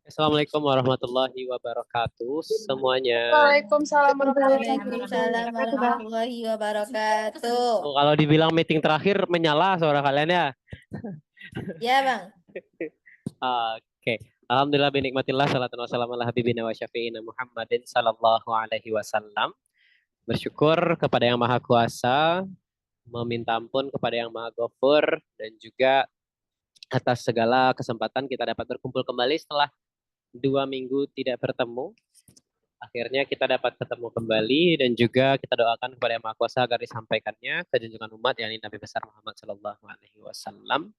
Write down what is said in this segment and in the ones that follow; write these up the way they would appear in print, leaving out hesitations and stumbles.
Assalamualaikum warahmatullahi wabarakatuh semuanya. Waalaikumsalam warahmatullahi Waalaikumsalam wabarakatuh. warahmatullahi wabarakatuh. Oh, kalau dibilang meeting terakhir menyala suara kalian ya. Ya, Bang. Oke. Alhamdulillah binikmatillah salatu wassalamu ala habibina wa syafi'ina Muhammadin sallallahu alaihi wasallam. Bersyukur kepada Yang Maha Kuasa, meminta ampun kepada Yang Maha Ghafur, dan juga atas segala kesempatan kita dapat berkumpul kembali setelah 2 minggu tidak bertemu. Akhirnya kita dapat ketemu kembali dan juga kita doakan kepada Yang Maha Kuasa agar disampaikannya ke junjungan umat yakni Nabi besar Muhammad Sallallahu Alaihi Wasallam.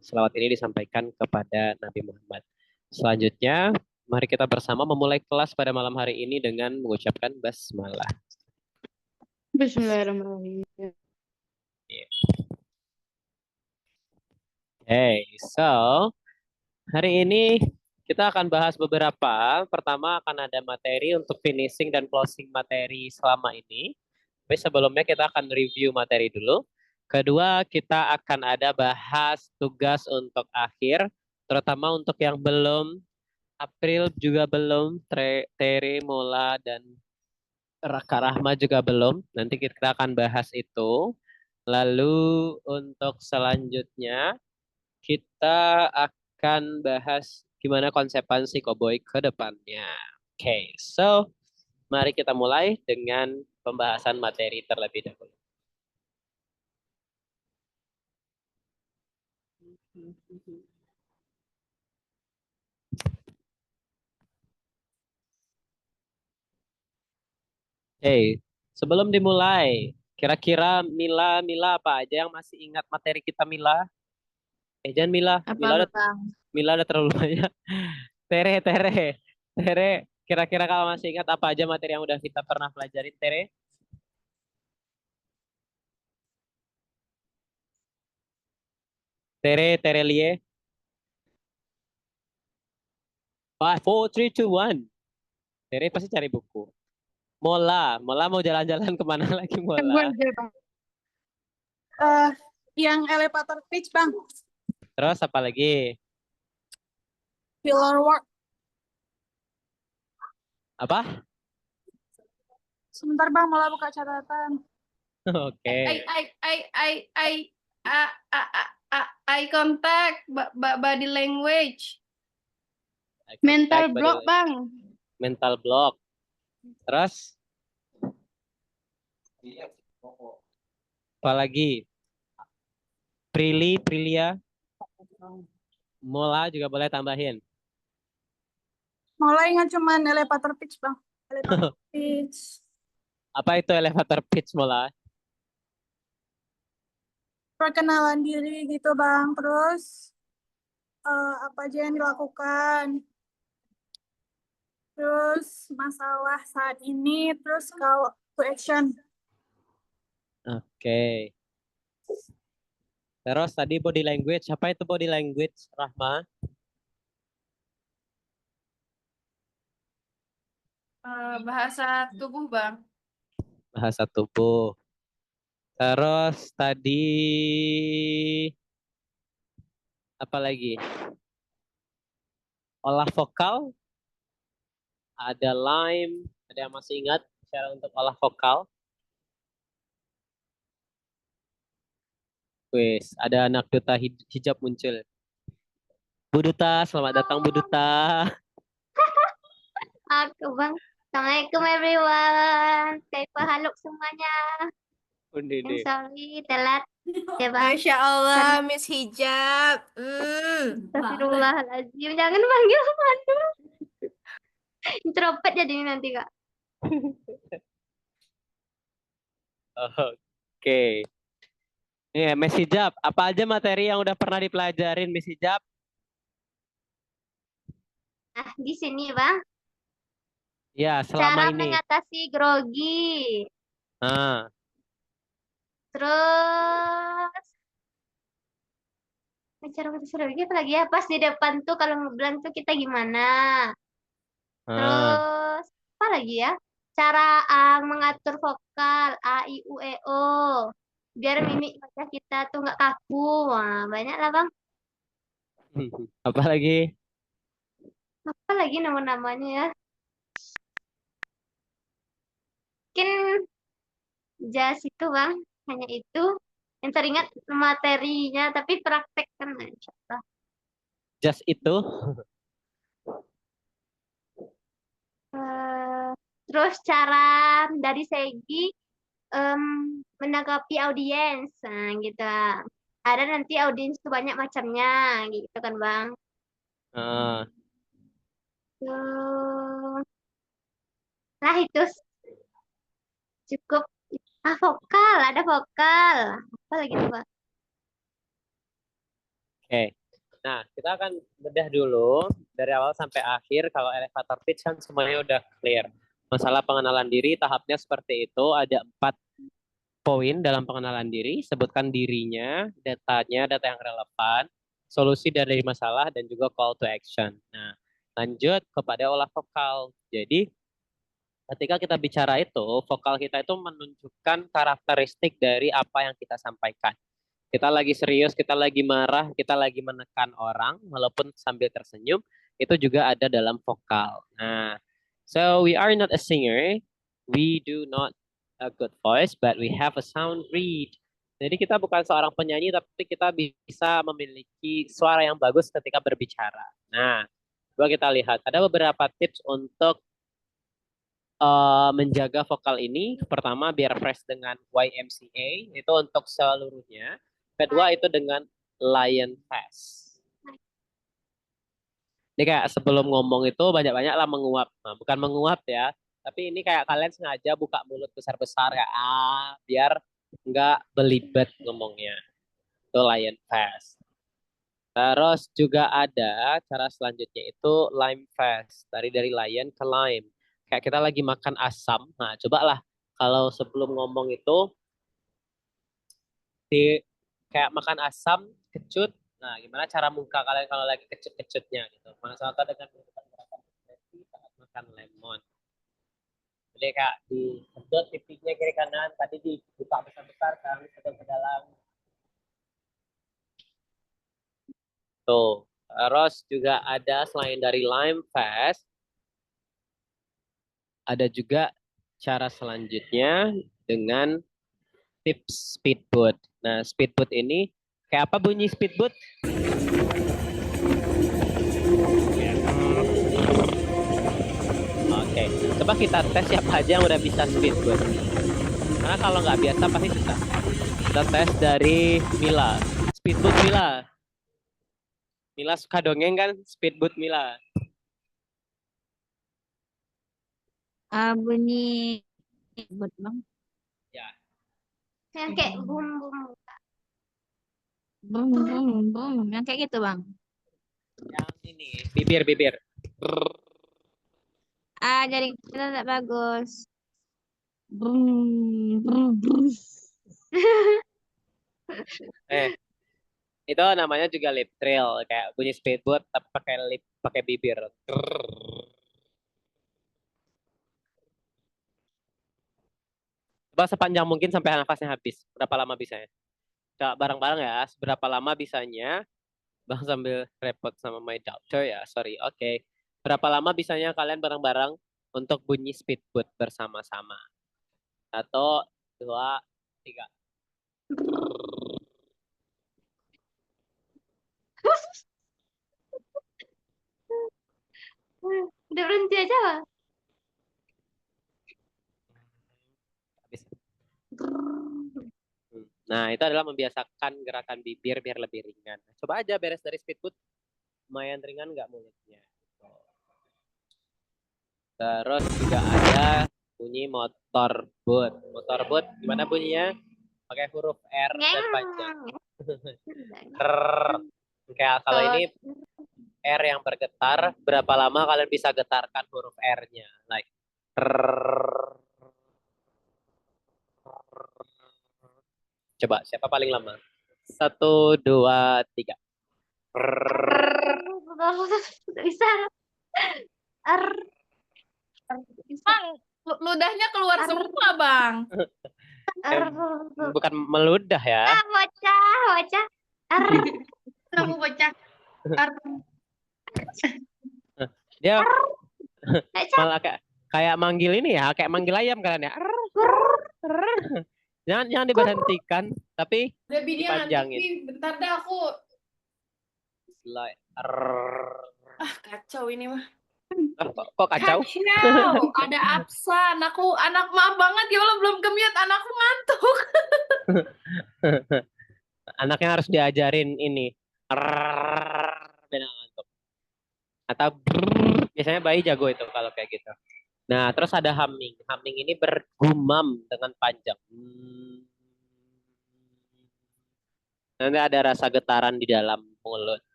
Selawat ini disampaikan kepada Nabi Muhammad. Selanjutnya, mari kita bersama memulai kelas pada malam hari ini dengan mengucapkan basmalah. Bismillahirrahmanirrahim. Hey, so hari ini kita akan bahas beberapa. Pertama akan ada materi untuk finishing dan closing materi selama ini. Tapi sebelumnya kita akan review materi dulu. Kedua, kita akan ada bahas tugas untuk akhir, terutama untuk yang belum, April juga belum, Tere, Mola, dan Raka Rahma juga belum. Nanti kita akan bahas itu. Lalu untuk selanjutnya, kita akan bahas gimana konsepan psikoboy ke depannya. Oke, so mari kita mulai dengan pembahasan materi terlebih dahulu. Hey, sebelum dimulai, kira-kira Mila apa aja yang masih ingat materi kita Mila? Jangan Mila, Bang? Mila udah terlalu banyak. Tere, kira-kira kalau masih ingat apa aja materi yang udah kita pernah pelajari, Tere? Tere Lie. 5, 4, 3, 2, 1. Tere pasti cari buku. Mola mau jalan-jalan kemana lagi Mola? Yang elevator pitch, Bang. Terus apa lagi? Pillar work. Apa? Sebentar, Bang, malah buka catatan. Oke. Eye contact, body language. Mental block, Bang. Mental block. Terus? Apa lagi? Prilia. Mola juga boleh tambahin. Mulai ingat cuman elevator pitch, Bang. Elevator pitch. Apa itu elevator pitch Mola? Perkenalan diri gitu, Bang. Terus apa aja yang dilakukan. Terus masalah saat ini, terus call to action. Oke. Terus tadi body language. Apa itu body language, Rahma? Bahasa tubuh, Bang. Bahasa tubuh. Terus tadi apa lagi? Olah vokal. Ada lime. Ada yang masih ingat cara untuk olah vokal? Wes, ada anak duta hijab muncul. Bu Duta, selamat datang Bu Duta. Aku Bang. Assalamualaikum everyone. Kaifa haluk semuanya? Undede. Sorry telat. Ya Bang. Masya Allah, Miss Hijab. Astagfirullahaladzim. Jangan panggil Manu. Introvert jadinya nanti Kak. Oke. Nih, Miss Hijab, apa aja materi yang udah pernah dipelajarin Miss Hijab? Nah, di sini Bang. Ya, selama Cara ini. mengatasi grogi. Ah, Terus cara mengatasi grogi apa lagi ya? Pas di depan tuh kalau ngebilang tuh kita gimana? Terus apa lagi ya? Cara mengatur vokal A, I, U, E, O. Biar mimik wajah kita tuh nggak kaku. Wah, banyak lah Bang. apa lagi? Apa lagi nama-namanya ya? Mungkin jas itu Bang, hanya itu. Yang teringat materinya, tapi praktek kan insya Allah. Just itu. Terus cara dari segi menanggapi audiens, nah gitu. Ada nanti audiens itu banyak macamnya, gitu kan Bang. Ah, Nah itu cukup. Vokal, ada vokal. Apa lagi tuh Bang? Oke. Nah, kita akan bedah dulu dari awal sampai akhir. Kalau elevator pitch kan semuanya udah clear. Masalah pengenalan diri, tahapnya seperti itu. Ada 4 poin dalam pengenalan diri. Sebutkan dirinya, datanya, data yang relevan, solusi dari masalah, dan juga call to action. Nah, lanjut kepada olah vokal. Jadi, ketika kita bicara itu, vokal kita itu menunjukkan karakteristik dari apa yang kita sampaikan. Kita lagi serius, kita lagi marah, kita lagi menekan orang, walaupun sambil tersenyum, itu juga ada dalam vokal. Nah, so we are not a singer, we do not a good voice, but we have a sound read. Jadi kita bukan seorang penyanyi, tapi kita bisa memiliki suara yang bagus ketika berbicara. Nah, coba kita lihat, ada beberapa tips untuk menjaga vokal ini. Pertama, biar fresh dengan YMCA, itu untuk seluruhnya. Kedua, itu dengan Lion Fast. Ini kayak sebelum ngomong itu banyak-banyaklah menguap. Nah, bukan menguap ya, tapi ini kayak kalian sengaja buka mulut besar-besar kayak biar nggak belibet ngomongnya. Itu Lion Fast. Terus juga ada cara selanjutnya itu Lime Fast. Dari Lion ke Lime. Kayak kita lagi makan asam. Nah, cobalah kalau sebelum ngomong itu kayak makan asam, kecut. Nah, gimana cara muka kalian kalau lagi kecut-kecutnya gitu. Mana contoh dengan menggunakan gerakan ekspresi saat makan lemon. Jadi kayak disedot pipinya kiri kanan, tadi dibuka besar-besar kan, sedot ke dalam. Tuh. Terus juga ada selain dari Lime Fast, ada juga cara selanjutnya dengan tips speedboat. Nah, speedboat ini kayak apa bunyi speedboat? Oke, coba kita tes siapa aja yang udah bisa speedboat. Karena kalau nggak biasa pasti susah. Kita tes dari Mila. Speedboat Mila. Mila suka dongeng kan? Speedboat Mila. Bunyi buat Bang. Ya. Yang kayak bum-bum. Bum bum bum yang kayak gitu Bang. Yang ini, bibir. Jadi kita tidak bagus. Bum bum bum. Itu namanya juga lip trill, kayak bunyi speedboat tapi pakai bibir. Coba sepanjang mungkin sampai nafasnya habis. Berapa lama bisanya? Coba bareng-bareng ya. Seberapa lama bisanya? Bang sambil repot sama my doctor ya. Sorry. Oke. Berapa lama bisanya kalian bareng-bareng untuk bunyi speedboat bersama-sama? 1, 2, 3. Udah berhenti aja Bang. Habis. Nah, itu adalah membiasakan gerakan bibir biar lebih ringan. Coba aja beres dari speedboat. Lumayan ringan nggak mulutnya. Terus juga ada bunyi motorboat. Motorboat gimana bunyinya? Pakai huruf R dan panjang. Kayak kalau ini R yang bergetar, berapa lama kalian bisa getarkan huruf R-nya? Like coba siapa paling lama? 1, 2, 3. Tidak bisa. Bang, ludahnya keluar semua, Bang. Bukan meludah ya. Bocah. Kamu bocah. Dia Kayak capek. malah kayak manggil ini ya, kayak manggil ayam kalian ya. Jangan diberhentikan, tapi Udah Bi, dia ngantuk dipanjangin. Bi. Bentar dah aku. Like, Ah, kacau ini mah. kok kacau? Kacau. Ada absen. Anak maaf banget ya Allah belum ke-mute. Anakku ngantuk. Anaknya harus diajarin ini. Biar nggak ngantuk. Atau biasanya bayi jago itu kalau kayak gitu. Nah, terus ada humming. Humming ini bergumam dengan panjang. Nanti ada rasa getaran di dalam mulut.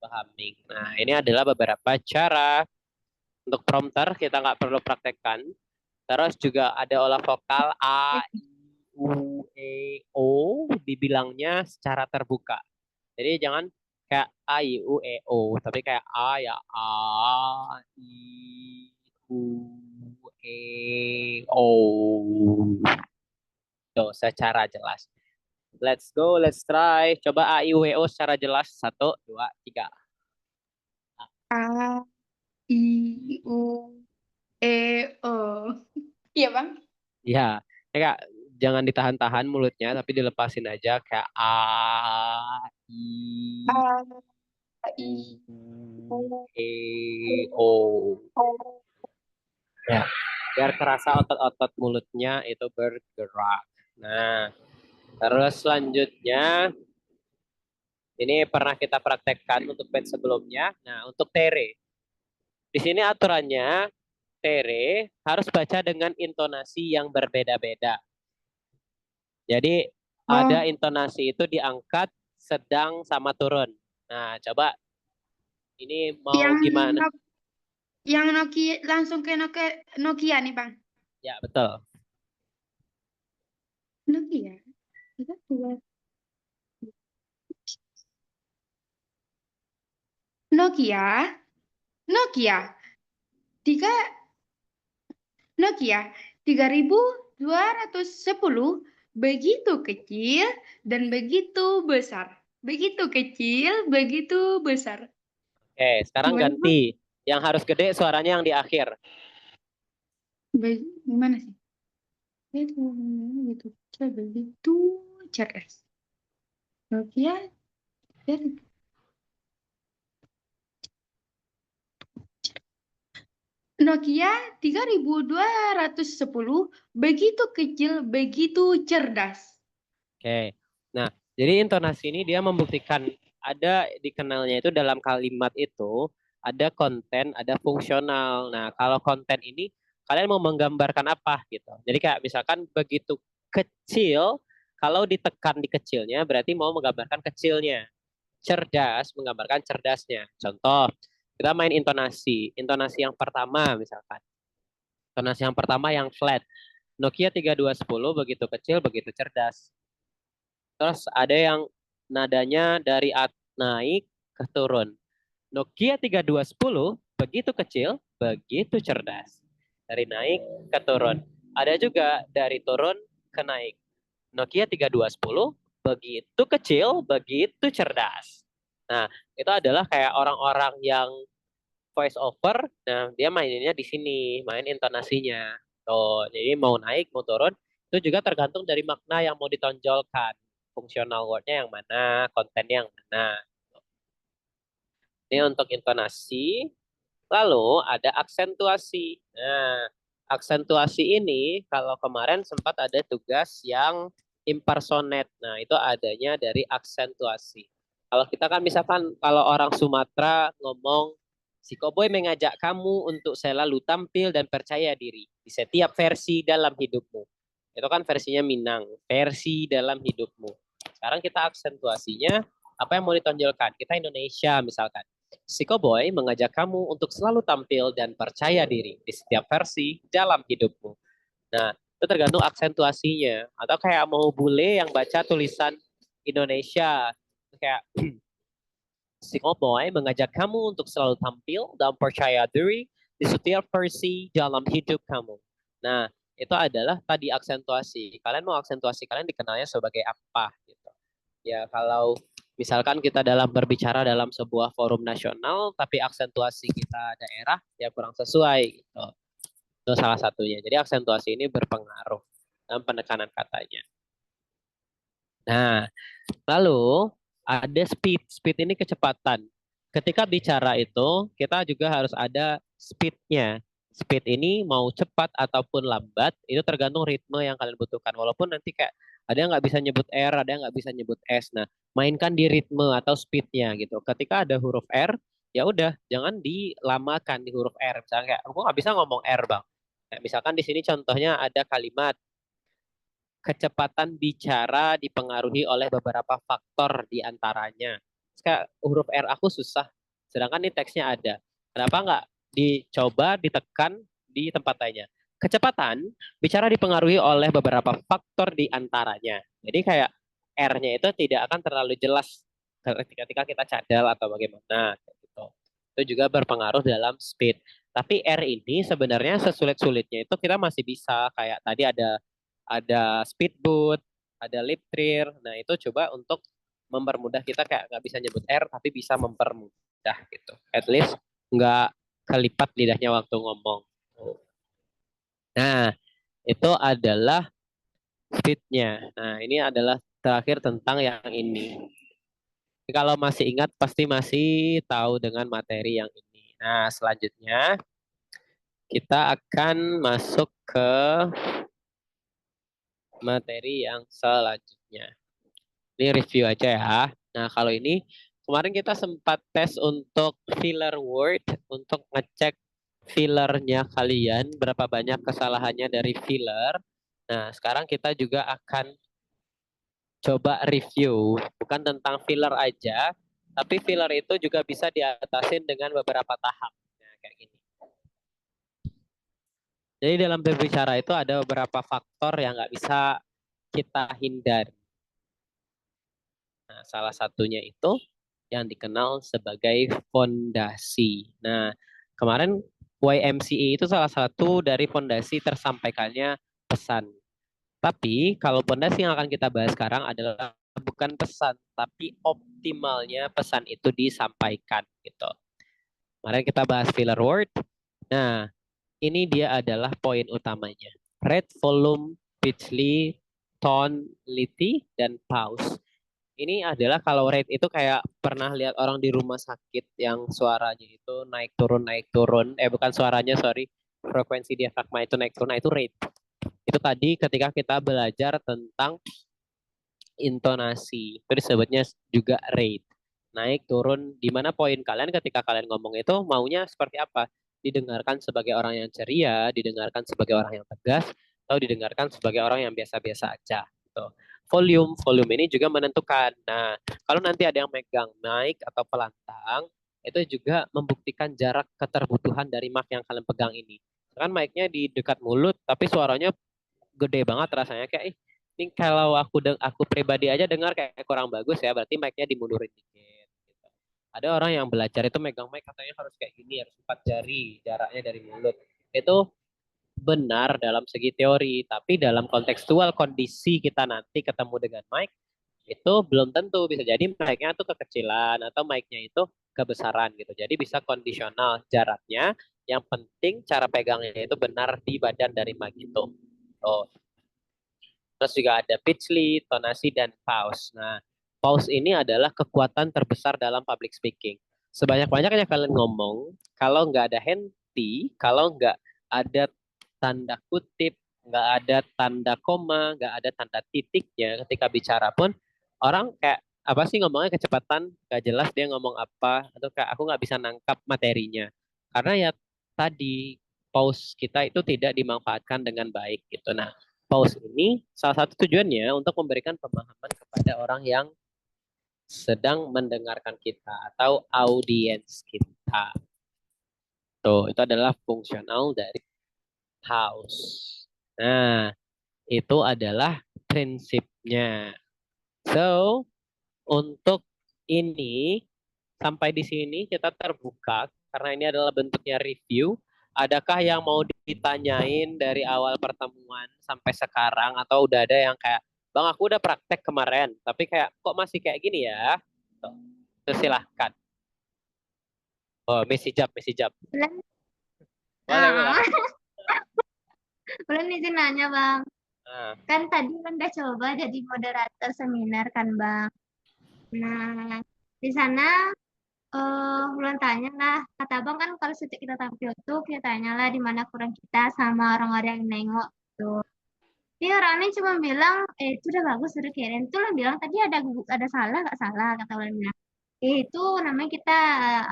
Humming. Nah, ini adalah beberapa cara untuk prompter. Kita nggak perlu praktekkan. Terus juga ada olah vokal A, I, U, E, O. Dibilangnya secara terbuka. Jadi jangan kayak A, I, U, E, O. Tapi kayak A ya A, I, U, E, O. Tuh, secara jelas. Let's go, let's try. Coba A, I, U, E, O secara jelas. 1, 2, 3. A, I, U, E, O. Iya, Bang? Ya, Kak, jangan ditahan-tahan mulutnya, tapi dilepasin aja kayak A, I, A, I, U, E, O. Ya, biar terasa otot-otot mulutnya itu bergerak. Nah, terus selanjutnya ini pernah kita praktekkan untuk band sebelumnya. Nah, untuk tere. Di sini aturannya tere harus baca dengan intonasi yang berbeda-beda. Jadi ada intonasi itu diangkat sedang sama turun. Nah, coba ini mau gimana? Yang Nokia langsung ke Nokia nih, Bang. Ya, betul. Nokia. Kita keluar. Nokia. Nokia. Nokia 3210 begitu kecil dan begitu besar. Begitu kecil, begitu besar. Oke, sekarang Gimana, ganti. Yang harus gede suaranya yang di akhir. Gimana sih? Begitu kecil, begitu cerdas. Nokia dari Nokia 3210 begitu kecil, begitu cerdas. Oke. Nah, jadi intonasi ini dia membuktikan ada dikenalnya itu dalam kalimat itu ada konten, ada fungsional. Nah, kalau konten ini kalian mau menggambarkan apa gitu. Jadi kayak misalkan begitu kecil, kalau ditekan di kecilnya berarti mau menggambarkan kecilnya. Cerdas menggambarkan cerdasnya. Contoh, kita main intonasi. Intonasi yang pertama misalkan. Intonasi yang pertama yang flat. Nokia 3210 begitu kecil, begitu cerdas. Terus ada yang nadanya dari naik ke turun. Nokia 3210 begitu kecil, begitu cerdas. Dari naik ke turun. Ada juga dari turun ke naik. Nokia 3210 begitu kecil, begitu cerdas. Nah, itu adalah kayak orang-orang yang voice over. Nah, dia maininnya di sini, main intonasinya. Tuh, jadi mau naik, mau turun, itu juga tergantung dari makna yang mau ditonjolkan. Fungsional wordnya yang mana, kontennya yang mana. Ini untuk intonasi. Lalu ada aksentuasi. Nah, aksentuasi ini kalau kemarin sempat ada tugas yang impersonate. Nah, itu adanya dari aksentuasi. Kalau kita kan misalkan kalau orang Sumatera ngomong, si Koboy mengajak kamu untuk selalu tampil dan percaya diri di setiap versi dalam hidupmu. Itu kan versinya Minang, versi dalam hidupmu. Sekarang kita aksentuasinya, apa yang mau ditonjolkan? Kita Indonesia misalkan. Si Koboy mengajak kamu untuk selalu tampil dan percaya diri di setiap versi dalam hidupmu. Nah, itu tergantung aksentuasinya. Atau kayak mau bule yang baca tulisan Indonesia. Kayak, si Koboy mengajak kamu untuk selalu tampil dan percaya diri di setiap versi dalam hidup kamu. Nah, itu adalah tadi aksentuasi. Kalian mau aksentuasi kalian dikenalnya sebagai apa? Gitu. Ya, kalau Misalkan kita dalam berbicara dalam sebuah forum nasional, tapi aksentuasi kita daerah ya kurang sesuai gitu. Itu salah satunya. Jadi aksentuasi ini berpengaruh dalam penekanan katanya. Nah, lalu ada speed. Speed ini kecepatan. Ketika bicara itu, kita juga harus ada speednya. Speed ini mau cepat ataupun lambat, itu tergantung ritme yang kalian butuhkan. Walaupun nanti kayak ada yang nggak bisa nyebut R, ada yang nggak bisa nyebut S. Nah, mainkan di ritme atau speednya gitu. Ketika ada huruf R, ya udah jangan dilamakan di huruf R. Misalnya kayak, aku nggak bisa ngomong R bang. Kayak misalkan di sini contohnya ada kalimat kecepatan bicara dipengaruhi oleh beberapa faktor di antaranya. Kayak huruf R aku susah, sedangkan ini teksnya ada. Kenapa nggak dicoba ditekan di tempat lainnya? Kecepatan bicara dipengaruhi oleh beberapa faktor di antaranya. Jadi kayak R-nya itu tidak akan terlalu jelas ketika kita cadel atau bagaimana. Gitu. Itu juga berpengaruh dalam speed. Tapi R ini sebenarnya sesulit-sulitnya itu kita masih bisa. Kayak tadi ada speedboat, ada lip trill. Nah itu coba untuk mempermudah kita kayak nggak bisa nyebut R tapi bisa mempermudah gitu. At least nggak kelipat lidahnya waktu ngomong. Nah itu adalah speednya. Nah ini adalah terakhir tentang yang ini. Kalau masih ingat pasti masih tahu dengan materi yang ini. Nah selanjutnya kita akan masuk ke materi yang selanjutnya. Ini review aja ya. Nah, kalau ini kemarin kita sempat tes untuk filler word untuk ngecek fillernya kalian, berapa banyak kesalahannya dari filler. Nah, sekarang kita juga akan coba review, bukan tentang filler aja, tapi filler itu juga bisa diatasin dengan beberapa tahap. Nah, kayak gini. Jadi dalam berbicara itu ada beberapa faktor yang nggak bisa kita hindari. Nah, salah satunya itu yang dikenal sebagai fondasi. Nah, kemarin YMCA itu salah satu dari fondasi tersampaikannya pesan. Tapi kalau fondasi yang akan kita bahas sekarang adalah bukan pesan, tapi optimalnya pesan itu disampaikan gitu. Kemarin kita bahas filler word. Nah, ini dia adalah poin utamanya. Rate, volume, pitchly, tonality, dan pause. Ini adalah kalau rate itu kayak pernah lihat orang di rumah sakit yang suaranya itu naik turun naik turun. Bukan suaranya, sorry. Frekuensi diafragma itu naik turun, nah itu rate. Itu tadi ketika kita belajar tentang intonasi. Itu disebutnya juga rate. Naik turun, di mana poin kalian ketika kalian ngomong itu maunya seperti apa? Didengarkan sebagai orang yang ceria, didengarkan sebagai orang yang tegas, atau didengarkan sebagai orang yang biasa-biasa aja. Gitu. Volume ini juga menentukan. Nah, kalau nanti ada yang megang mic atau pelantang, itu juga membuktikan jarak keterbutuhan dari mic yang kalian pegang ini. Kan mic-nya di dekat mulut, tapi suaranya gede banget rasanya kayak ini kalau aku pribadi aja dengar kayak kurang bagus ya, berarti mic-nya dimundurin dikit. Gitu. Ada orang yang belajar itu megang mic katanya harus kayak gini, harus 4 jari jaraknya dari mulut. Itu benar dalam segi teori, tapi dalam kontekstual kondisi kita nanti ketemu dengan mic itu belum tentu. Bisa jadi mic-nya tuh kekecilan atau mic-nya itu kebesaran gitu. Jadi bisa kondisional jaraknya. Yang penting cara pegangnya itu benar di badan dari mic itu. Oh. Terus juga ada pitchly, tonasi, dan pause. Nah, pause ini adalah kekuatan terbesar dalam public speaking. Sebanyak-banyaknya kalian ngomong, kalau nggak ada henti, kalau nggak ada tanda kutip, nggak ada tanda koma, nggak ada tanda titiknya ketika bicara pun, orang kayak apa sih ngomongnya kecepatan, nggak jelas dia ngomong apa, atau kayak aku nggak bisa nangkap materinya. Karena ya tadi pause kita itu tidak dimanfaatkan dengan baik gitu. Nah, pause ini salah satu tujuannya untuk memberikan pemahaman kepada orang yang sedang mendengarkan kita atau audiens kita. Tuh, itu adalah fungsional dari pause. Nah, itu adalah prinsipnya. So, untuk ini sampai di sini kita terbuka karena ini adalah bentuknya review. Adakah yang mau ditanyain dari awal pertemuan sampai sekarang atau udah ada yang kayak, Bang aku udah praktek kemarin, tapi kayak kok masih kayak gini ya? gitu. Terus silahkan. Oh, Miss Hijab. Bulan, Boleh, ah, boleh. Bulan izin nanya Bang. Nah, Kan tadi Bulan udah coba jadi moderator seminar kan Bang. Nah, di sana Bulan tanya lah, kata Abang kan kalau setiap kita tampil tuh kita tanyalah di mana kurang kita sama orang-orang yang nengok tuh. Dia orangnya cuma bilang, itu udah bagus udah kirim. Tuh lah bilang tadi ada salah nggak salah kata Bulan bilang. Itu namanya kita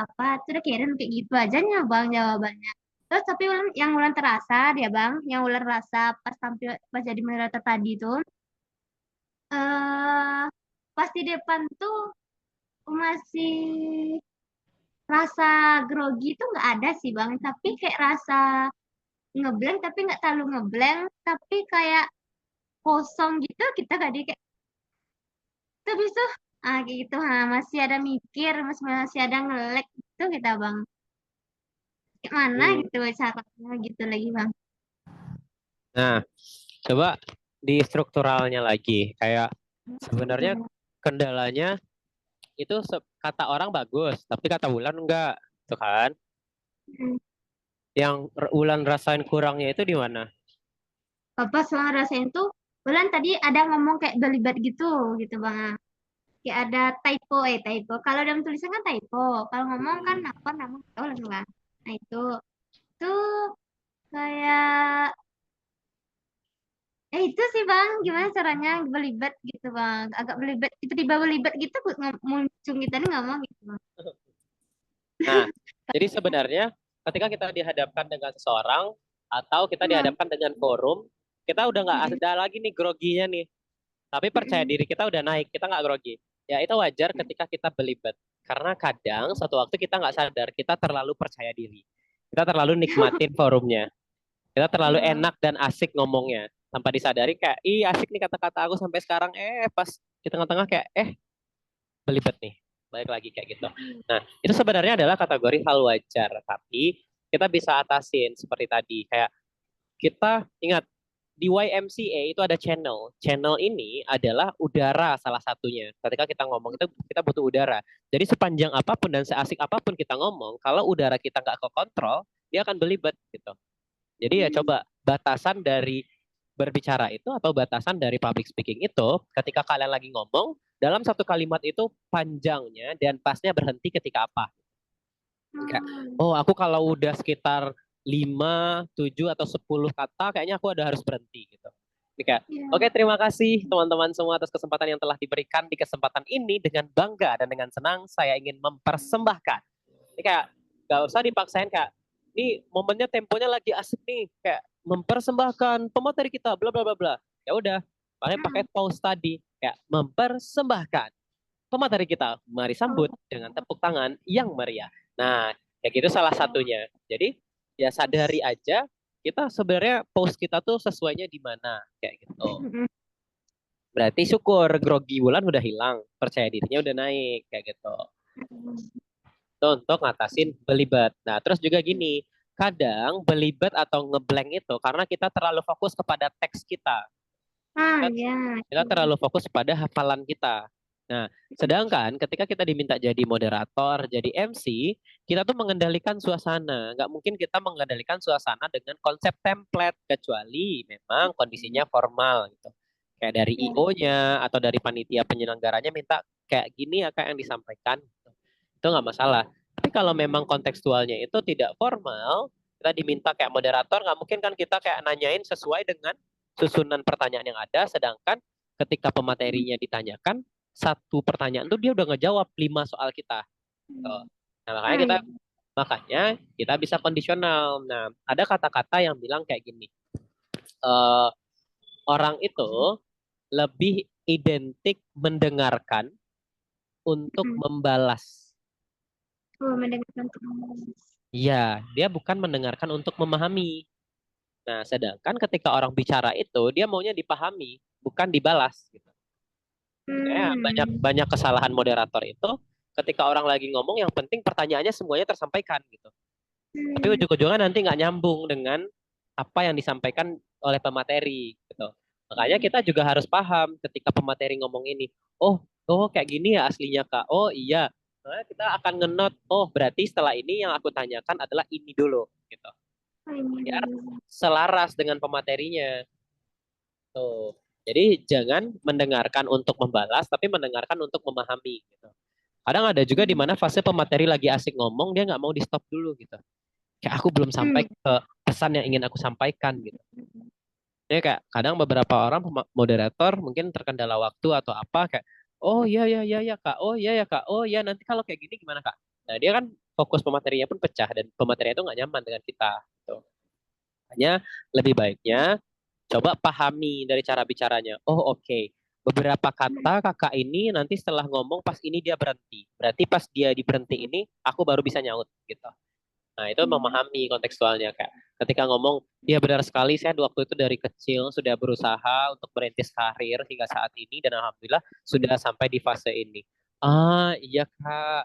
apa? Itu udah kirim kayak gitu aja nya Bang jawabannya. Terus tapi yang Bulan terasa dia Bang, yang Bulan rasa pas tampil pas jadi moderator tadi tuh, eh pas di depan tuh masih rasa grogi itu nggak ada sih Bang, tapi kayak rasa ngeblank tapi nggak terlalu ngeblank, tapi kayak kosong gitu kita gak di kayak tapi tuh kayak gitu masih ada mikir masih ada ngelek gitu kita Bang. Kayak mana gitu caranya gitu lagi Bang. nah, coba di strukturalnya lagi. Kayak sebenarnya kendalanya itu kata orang bagus, tapi kata Wulan enggak, tuh kan? Hmm. Yang Wulan rasain kurangnya itu di mana? Pas Bang rasain tuh Bulan tadi ada ngomong kayak belibet gitu Bang. Kayak ada typo. Kalau dalam tulisan kan typo. Kalau ngomong kan apa namanya tahu lah Bang. Nah itu kayak itu sih Bang, gimana caranya belibet gitu Bang. Agak belibet, tiba-tiba belibet gitu muncul kita nih ngomong gitu Bang. Nah, jadi sebenarnya ketika kita dihadapkan dengan seseorang atau kita dihadapkan dengan forum, kita udah nggak ada lagi nih groginya nih. Tapi percaya diri kita udah naik, kita nggak grogi. Ya itu wajar ketika kita belibet. Karena kadang suatu waktu kita nggak sadar, kita terlalu percaya diri. Kita terlalu nikmatin forumnya. Kita terlalu enak dan asik ngomongnya. Tanpa disadari kayak, ih asik nih kata-kata aku sampai sekarang. Pas di tengah-tengah kayak, belibet nih. Balik lagi kayak gitu. Nah, itu sebenarnya adalah kategori hal wajar. Tapi kita bisa atasin seperti tadi. Kayak kita ingat, di YMCA itu ada channel. Channel ini adalah udara salah satunya. Ketika kita ngomong itu kita butuh udara. Jadi sepanjang apapun dan seasik apapun kita ngomong, kalau udara kita nggak kekontrol, dia akan belibet gitu. Jadi ya coba batasan dari berbicara itu atau batasan dari public speaking itu ketika kalian lagi ngomong, dalam satu kalimat itu panjangnya dan pasnya berhenti ketika apa. Kayak, aku kalau udah sekitar 5, 7 atau 10 kata kayaknya aku udah harus berhenti gitu. Ini kayak, oke, terima kasih teman-teman semua atas kesempatan yang telah diberikan di kesempatan ini. Dengan bangga dan dengan senang saya ingin mempersembahkan. Ini kayak gak usah dipaksain kayak, ini momennya temponya lagi asik nih, kayak mempersembahkan pemateri kita bla bla bla bla. Ya udah, paling pakai pause tadi kayak mempersembahkan pemateri kita. Mari sambut dengan tepuk tangan yang meriah. Nah, kayak gitu salah satunya. Jadi ya sadari aja kita sebenarnya post kita tuh sesuainya di mana kayak gitu. Berarti syukur grogi Wulan udah hilang, percaya dirinya udah naik kayak gitu. Itu untuk ngatasin belibet. Nah, terus juga gini, kadang belibet atau ngeblank itu karena kita terlalu fokus kepada teks kita. Kita terlalu fokus pada hafalan kita. Nah, sedangkan ketika kita diminta jadi moderator, jadi MC, kita tuh mengendalikan suasana. Nggak mungkin kita mengendalikan suasana dengan konsep template, kecuali memang kondisinya formal gitu. Kayak dari IO-nya atau dari panitia penyelenggaranya minta kayak gini ya kayak yang disampaikan. Itu nggak masalah. Tapi kalau memang kontekstualnya itu tidak formal, kita diminta kayak moderator, nggak mungkin kan kita kayak nanyain sesuai dengan susunan pertanyaan yang ada, sedangkan ketika pematerinya ditanyakan, satu pertanyaan tuh dia udah ngejawab 5 soal kita. Nah, makanya kita bisa kondisional. Nah, ada kata-kata yang bilang kayak gini. Orang itu lebih identik mendengarkan untuk membalas. Mendengarkan untuk membalas. Iya, dia bukan mendengarkan untuk memahami. Nah, sedangkan ketika orang bicara itu dia maunya dipahami, bukan dibalas gitu. Banyak kesalahan moderator itu ketika orang lagi ngomong yang penting pertanyaannya semuanya tersampaikan gitu. Tapi ujung-ujungnya nanti nggak nyambung dengan apa yang disampaikan oleh pemateri gitu. Makanya kita juga harus paham ketika pemateri ngomong ini, oh kayak gini ya aslinya Kak. Oh iya. Nah, kita akan ngenot, oh berarti setelah ini yang aku tanyakan adalah ini dulu gitu. Oh, ini Biar dulu. selaras dengan pematerinya. Tuh. Jadi jangan mendengarkan untuk membalas, tapi mendengarkan untuk memahami gitu. Kadang ada juga di mana fase pemateri lagi asik ngomong, dia nggak mau di stop dulu gitu. Kayak aku belum sampai ke pesan yang ingin aku sampaikan gitu. Ya kayak kadang beberapa orang moderator mungkin terkendala waktu atau apa kayak, oh iya iya iya ya Kak, oh iya ya Kak, oh iya nanti kalau kayak gini gimana Kak? Nah dia kan fokus pematerinya pun pecah dan pematerinya itu nggak nyaman dengan kita. Gitu. Hanya lebih baiknya coba pahami dari cara bicaranya. Oh oke. Beberapa kata kakak ini nanti setelah ngomong pas ini dia berhenti. Berarti pas dia diberhenti ini aku baru bisa nyaut gitu. Nah itu memahami kontekstualnya Kak. Ketika ngomong, ya benar sekali saya waktu itu dari kecil sudah berusaha untuk merintis karir hingga saat ini dan alhamdulillah sudah sampai di fase ini. Ah iya Kak.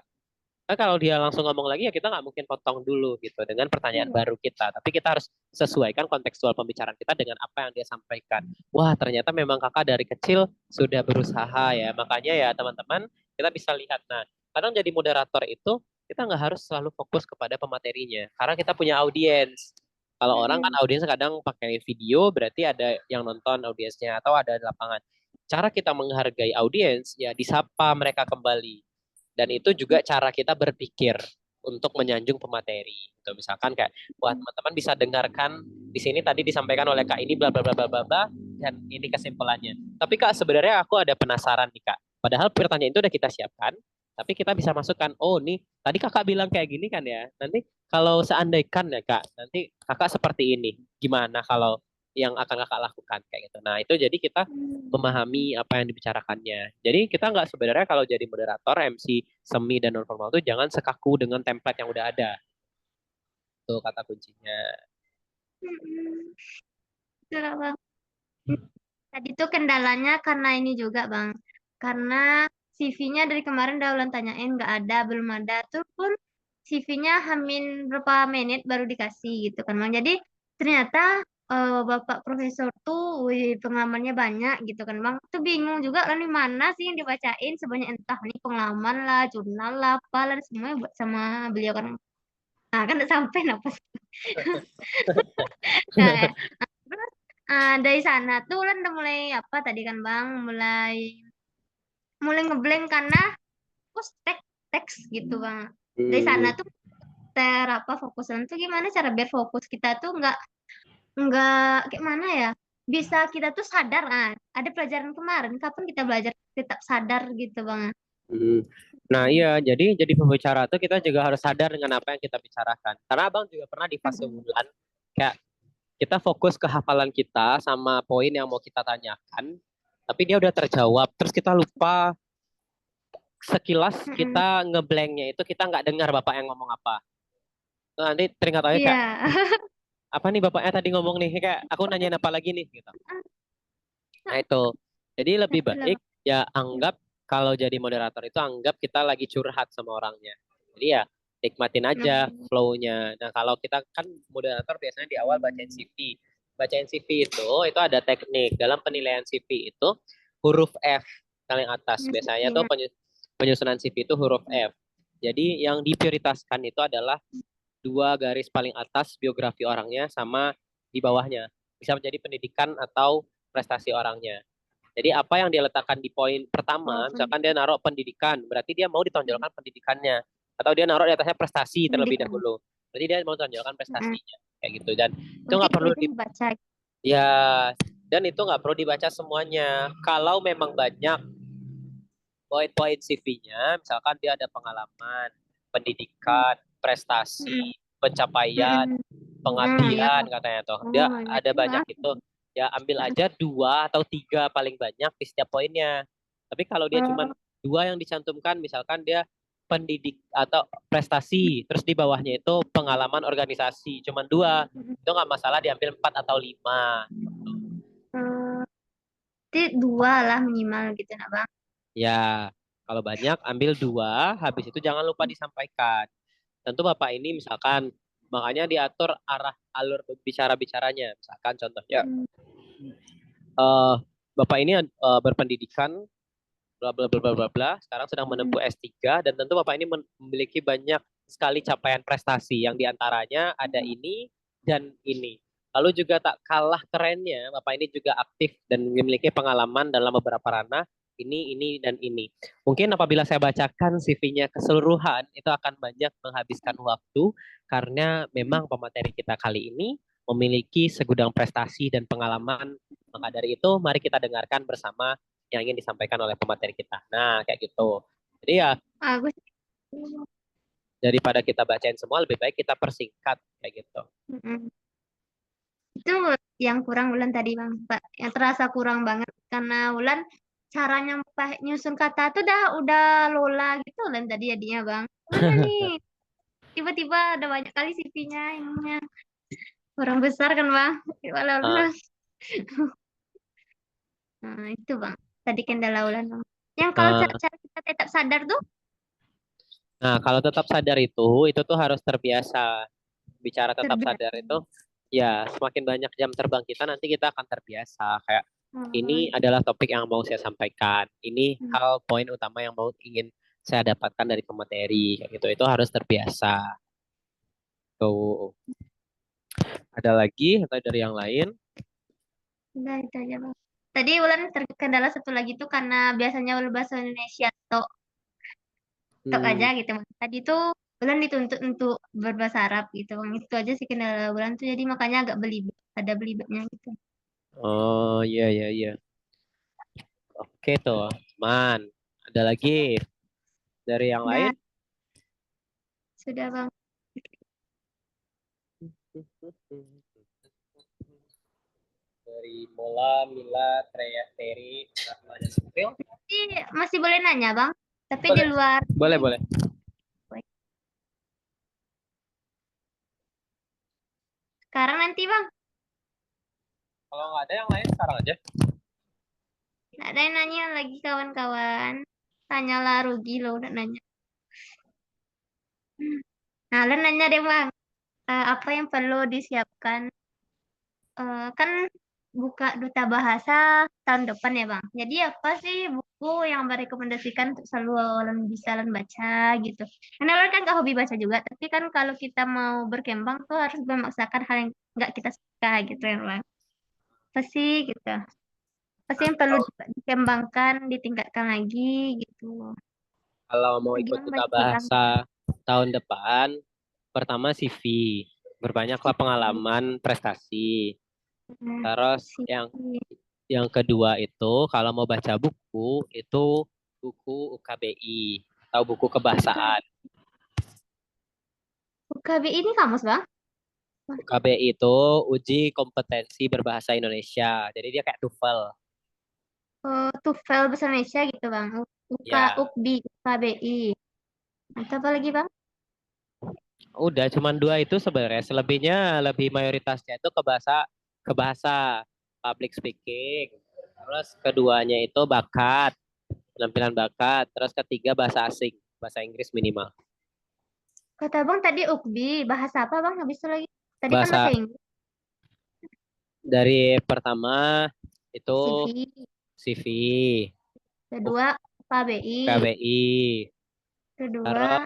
Nah, kalau dia langsung ngomong lagi ya kita nggak mungkin potong dulu gitu dengan pertanyaan baru kita. Tapi kita harus sesuaikan kontekstual pembicaraan kita dengan apa yang dia sampaikan. Wah ternyata memang kakak dari kecil sudah berusaha ya. Makanya ya teman-teman kita bisa lihat. Nah kadang jadi moderator itu kita nggak harus selalu fokus kepada pematerinya. Karena kita punya audiens. Kalau orang kan audiens kadang pakai video berarti ada yang nonton audiensnya atau ada di lapangan. Cara kita menghargai audiens ya disapa mereka kembali dan itu juga cara kita berpikir untuk menyanjung pemateri. Gitu. Misalkan kayak, wah teman-teman bisa dengarkan di sini tadi disampaikan oleh Kak ini bla bla bla bla bla bla dan ini kesimpulannya. Tapi Kak sebenarnya aku ada penasaran nih Kak. Padahal pertanyaan itu udah kita siapkan, tapi kita bisa masukkan, oh nih tadi Kakak bilang kayak gini kan ya. Nanti kalau seandaikan ya Kak, nanti Kakak seperti ini. Gimana kalau yang akan Kakak lakukan kayak gitu. Nah, itu jadi kita memahami apa yang dibicarakannya. Jadi kita nggak sebenarnya kalau jadi moderator, MC, semi dan non formal itu jangan sekaku dengan template yang udah ada. Itu kata kuncinya. Betul, Bang. Tadi tuh kendalanya karena ini juga, Bang. Karena CV-nya dari kemarin udah ulang tanyain nggak ada, belum ada. Tuh pun CV-nya hamin berapa menit baru dikasih gitu kan, Bang. Jadi ternyata Bapak Profesor tuh pengalamannya banyak gitu kan, Bang. Tuh bingung juga lah nih mana sih yang dibacain sebanyak entah nih pengalaman lah, jurnal lah, apalah semuanya buat sama beliau kan. Nah, kan udah sampai napas. Nah, terus dari sana tuh kan udah mulai apa tadi kan Bang, mulai mulai ngeblank karena fokus teks gitu Bang. Dari sana tuh apa fokusan tuh gimana cara biar fokus kita tuh nggak kayak mana ya? Bisa kita tuh sadar ada pelajaran kemarin kapan kita belajar tetap sadar gitu Bang. Nah iya, jadi pembicara tuh kita juga harus sadar dengan apa yang kita bicarakan. Karena abang juga pernah di fase bulan, kayak kita fokus ke hafalan kita sama poin yang mau kita tanyakan, tapi dia udah terjawab, terus kita lupa sekilas kita ngeblanknya itu kita nggak dengar bapak yang ngomong apa. Nah, nanti teringat aja kayak, Iya. apa nih bapaknya tadi ngomong nih, kayak aku nanyain apa lagi nih gitu. Nah itu, jadi lebih baik ya anggap kalau jadi moderator itu anggap kita lagi curhat sama orangnya. Jadi ya nikmatin aja flow-nya. Nah kalau kita kan moderator biasanya di awal bacain CV. Bacain CV itu ada teknik. Dalam penilaian CV itu huruf F paling atas. Biasanya tuh penyusunan CV itu huruf F. Jadi yang diprioritaskan itu adalah 2 garis paling atas biografi orangnya sama di bawahnya. Bisa menjadi pendidikan atau prestasi orangnya. Jadi apa yang dia letakkan di poin pertama, misalkan dia naruh pendidikan, berarti dia mau ditonjolkan pendidikannya. Atau dia naruh di atasnya prestasi terlebih dahulu. Berarti dia mau tonjolkan prestasinya. Kayak gitu. Dan itu nggak perlu dibaca. Ya, dan itu nggak perlu dibaca semuanya. Kalau memang banyak poin-poin CV-nya, misalkan dia ada pengalaman, pendidikan, prestasi, pencapaian, pengabdian katanya tuh. Dia ada banyak itu. Ya ambil aja 2 atau 3 paling banyak di setiap poinnya. Tapi kalau dia cuma 2 yang dicantumkan, misalkan dia pendidik atau prestasi, terus di bawahnya itu pengalaman organisasi, cuma 2, itu nggak masalah diambil 4 atau 5. Jadi 2 lah minimal gitu nah Bang. Ya, kalau banyak ambil 2, habis itu jangan lupa disampaikan. Tentu Bapak ini misalkan makanya diatur alur bicara-bicaranya. Misalkan contohnya Bapak ini berpendidikan, bla bla bla bla bla bla, sekarang sedang menempuh S3 dan tentu Bapak ini memiliki banyak sekali capaian prestasi yang diantaranya ada ini dan ini. Lalu juga tak kalah kerennya, Bapak ini juga aktif dan memiliki pengalaman dalam beberapa ranah ini dan ini. Mungkin apabila saya bacakan CV-nya keseluruhan, itu akan banyak menghabiskan waktu karena memang pemateri kita kali ini memiliki segudang prestasi dan pengalaman. Maka dari itu, mari kita dengarkan bersama yang ingin disampaikan oleh pemateri kita. Nah, kayak gitu. Jadi ya, Bagus. daripada kita bacain semua, lebih baik kita persingkat kayak gitu. Mm-mm. Itu yang kurang Wulan tadi Bang, Pak. Yang terasa kurang banget karena Wulan cara nyusun kata tuh udah lola gitu Wulan tadi jadinya Bang. Mana nih? Tiba-tiba ada banyak kali CV-nya ininya. Orang besar kan Bang. Walau Ah, Nah, itu Bang. Tadi kendala Wulan Bang. Yang kalau ah. cara kita tetap sadar tuh Nah, kalau tetap sadar itu tuh harus terbiasa. Bicara tetap sadar terbiasa. itu, ya semakin banyak jam terbang kita, nanti kita akan terbiasa. Kayak, Oh, ini adalah topik yang mau saya sampaikan. Ini hmm. hal poin utama yang ingin saya dapatkan dari pemateri. Kayak gitu, itu harus terbiasa. Tuh. Ada lagi atau dari yang lain? Udah itu aja Bang. Tadi Wulan terkendala satu lagi tuh karena biasanya Wulan bahasa Indonesia tok aja gitu Bang. Tadi tuh Wulan dituntut untuk berbahasa Arab gitu Bang. Itu aja sih kendala Wulan tuh jadi makanya agak belibet, ada belibetnya gitu. Oh, iya, iya, iya. Oke tuh, Man. Ada lagi dari yang lain? Udah, sudah Bang. Dari Mola, Mila, Treya, Terry, Rahma, dan Sufil. Jadi masih boleh nanya Bang, tapi di Boleh, luar boleh, boleh. sekarang nanti Bang. Kalau nggak ada yang lain, sekarang aja. Nggak ada yang nanya lagi kawan-kawan. Tanyalah rugi loh udah nanya. Nah, Wulan nanya deh Bang, apa yang perlu disiapkan? Kan buka duta bahasa tahun depan ya Bang. Jadi apa sih buku yang merekomendasikan untuk selalu orang bisa orang baca gitu. Karena orang kan nggak hobi baca juga, tapi kan kalau kita mau berkembang tuh harus memaksakan hal yang nggak kita suka gitu ya Bang. Apa sih gitu. Apa sih yang perlu dikembangkan, ditingkatkan lagi gitu. Kalau mau ikut Gimana duta Bang? Kurang. bahasa tahun depan, pertama CV. Berbanyaklah pengalaman prestasi. Nah, Terus sih. yang kedua itu, kalau mau baca buku, itu buku UKBI atau buku kebahasaan. UKBI ini kamus Bang? UKBI itu uji kompetensi berbahasa Indonesia. Jadi dia kayak TOEFL. TOEFL bahasa Indonesia gitu Bang. Ya, UKBI, UKBI. Atau apa lagi Bang? udah cuman dua itu sebenarnya. Selebihnya lebih mayoritasnya itu ke bahasa public speaking. Terus keduanya itu bakat, penampilan bakat. Terus ketiga bahasa asing, bahasa Inggris minimal. Kata Bang tadi UKBI, bahasa apa Bang? Habis itu lagi. Tadi kan bahasa Bahasa Inggris, dari pertama itu CV. CV, Kedua UKBI. UKBI, terus Kedua,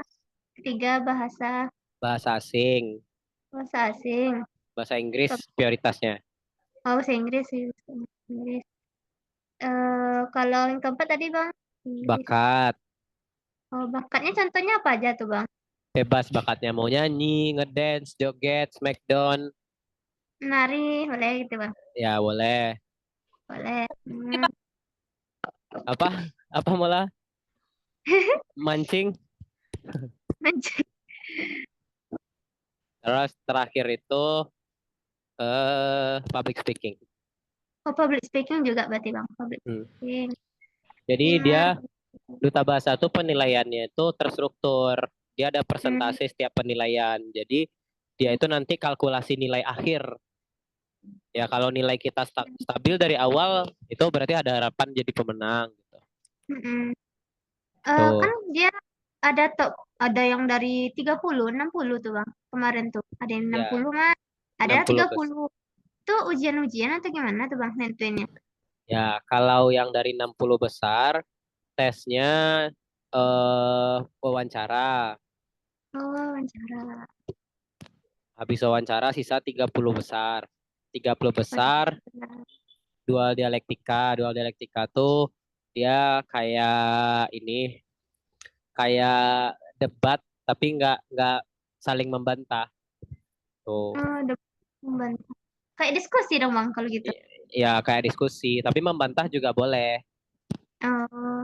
ketiga bahasa bahasa asing, bahasa asing. bahasa Inggris prioritasnya. Oh, bahasa Inggris sih. Bahasa Inggris. Kalau yang keempat tadi Bang, Inggris. Bakat, Oh, bakatnya contohnya apa aja tuh Bang? bebas bakatnya mau nyanyi, ngedance, joget, smackdown, Menari, boleh gitu Bang? ya boleh. Boleh. Apa? Apa malah mancing? Terus terakhir itu public speaking. Oh, public speaking juga berarti Bang. Public Hmm. speaking. Jadi Ya. dia duta bahasa itu penilaiannya itu terstruktur. Dia ada Hmm. persentase setiap penilaian. Jadi dia itu nanti kalkulasi nilai akhir. Ya kalau nilai kita stabil dari awal, itu berarti ada harapan jadi pemenang. Gitu. Mm-mm. Tuh. Kan dia ada yang dari 30, 60 tuh Bang. Kemarin tuh ada yang 60 Ya, Mas. Ada 60 30. Itu ujian-ujian atau gimana tuh Bang nentuinnya? Ya, kalau yang dari 60 besar, tesnya wawancara. Oh, wawancara. Habis wawancara sisa 30 besar. 30 besar Wawancara. dual dialektika. Dual dialektika tuh dia kayak ini, kayak debat tapi nggak saling membantah. Tuh. Oh, udah membantah. Kayak diskusi dong Bang kalau gitu. Ya kayak diskusi, tapi membantah juga boleh. Oh,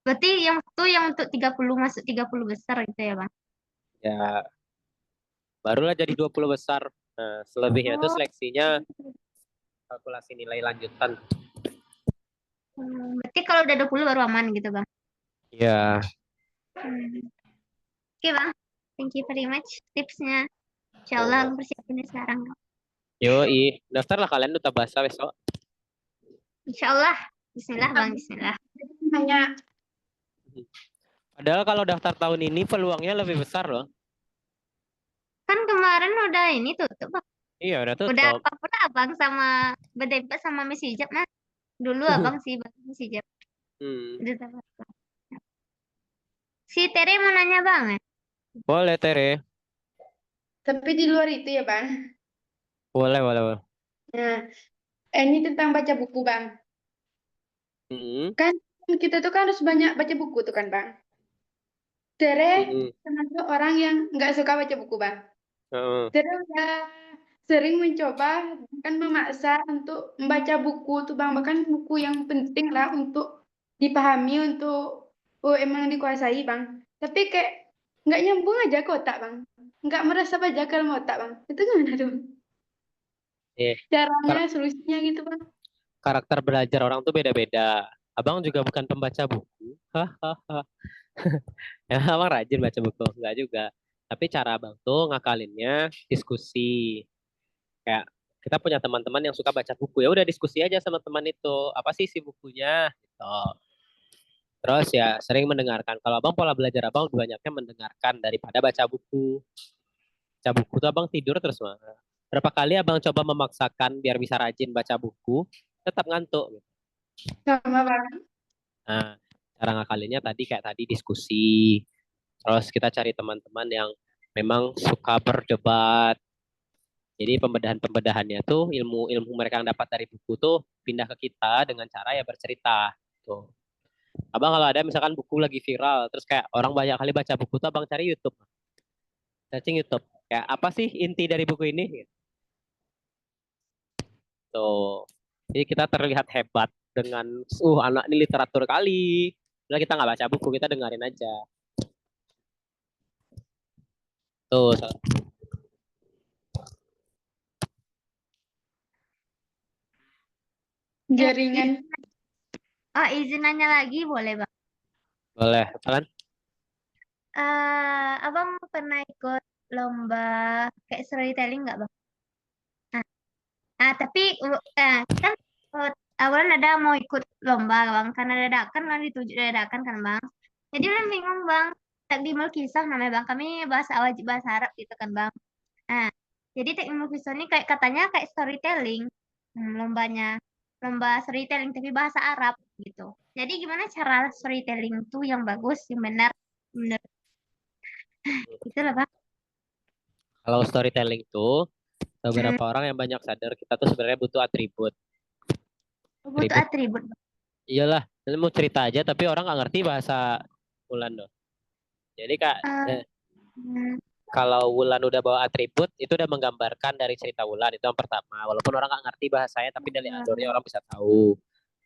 berarti yang tuh yang untuk 30 masuk 30 besar gitu ya Bang? Ya, barulah jadi 20 besar. Nah, selebihnya itu Oh, seleksinya kalkulasi nilai lanjutan. berarti kalau udah 20 baru aman gitu Bang? Ya, Hmm. Oke Bang, thank you very much tipsnya. Insyaallah aku persiapinnya sekarang. yoi. Daftar lah kalian duta bahasa besok. Insyaallah. Bismillah Bang, Bismillah. Hanya Padahal kalau daftar tahun ini peluangnya lebih besar loh. Kan kemarin udah ini tutup Bang. Iya, udah Udah tutup. apa Abang sama berdebat sama Miss Hijab Mas. Dulu Abang sih Bang Miss Hijab. Hmm. Udah tahu. Si Tere mau nanya Bang ya? Boleh, Tere. tapi di luar itu ya Bang. Boleh, boleh, boleh. Nah, ini tentang baca buku Bang. Hmm. Kan kita tuh kan harus banyak baca buku tuh kan Bang. Tere Hmm. termasuk orang yang nggak suka baca buku Bang. Heeh. Tere udah sering mencoba kan memaksa untuk membaca buku tuh Bang, bahkan buku yang penting lah untuk dipahami, untuk emang dikuasai Bang. Tapi kayak nggak nyambung aja ke otak Bang. Nggak merasa baca ke dalam otak Bang. Itu gimana tuh? Eh, Caranya, solusinya gitu Bang. karakter belajar orang tuh beda-beda. Abang juga bukan pembaca buku. Hahaha. Ya, abang rajin baca buku. Enggak juga. Tapi cara abang tuh ngakalinnya diskusi. Kayak kita punya teman-teman yang suka baca buku. Ya udah diskusi aja sama teman itu. Apa sih isi bukunya? Gitu. Terus ya sering mendengarkan. Kalau abang pola belajar abang lebih banyaknya mendengarkan daripada baca buku. Baca buku tuh abang tidur terus mah. Berapa kali abang coba memaksakan biar bisa rajin baca buku, tetap ngantuk. Sama Bang. Nah, cara ngakalinnya tadi kayak tadi diskusi. Terus kita cari teman-teman yang memang suka berdebat. Jadi pembedahan-pembedahannya tuh ilmu-ilmu mereka yang dapat dari buku tuh pindah ke kita dengan cara ya bercerita. Tuh. Abang kalau ada misalkan buku lagi viral, terus kayak orang banyak kali baca buku tuh abang cari YouTube. Searching YouTube. Kayak apa sih inti dari buku ini? Tuh. Jadi kita terlihat hebat dengan, anak ini literatur kali. Nah, kita nggak baca buku, kita dengerin aja. Tuh. Jaringan. Oh, izin nanya lagi boleh Bang? Boleh, kalian? Abang pernah ikut lomba kayak storytelling nggak Bang? Tapi kan awalan ada mau ikut lomba Bang, karena dadakan lah dituju dadakan kan Bang. Jadi udah bingung Bang, teknik kisah namanya Bang. Kami bahasa wajib bahasa Arab gitu kan Bang. Nah, jadi teknik kisah ini kayak katanya kayak storytelling, lombanya lomba storytelling tapi bahasa Arab gitu. Jadi gimana cara storytelling itu yang bagus, yang benar, benar itu lah Bang. Kalau storytelling tuh, beberapa orang yang banyak sadar kita tuh sebenarnya butuh atribut. Butuh atribut. Iyalah, ini mau cerita aja tapi orang nggak ngerti bahasa Wulan loh. Jadi kak, kalau Wulan udah bawa atribut, itu udah menggambarkan dari cerita Wulan, itu yang pertama. Walaupun orang nggak ngerti bahasanya, tapi dari alurnya orang bisa tahu.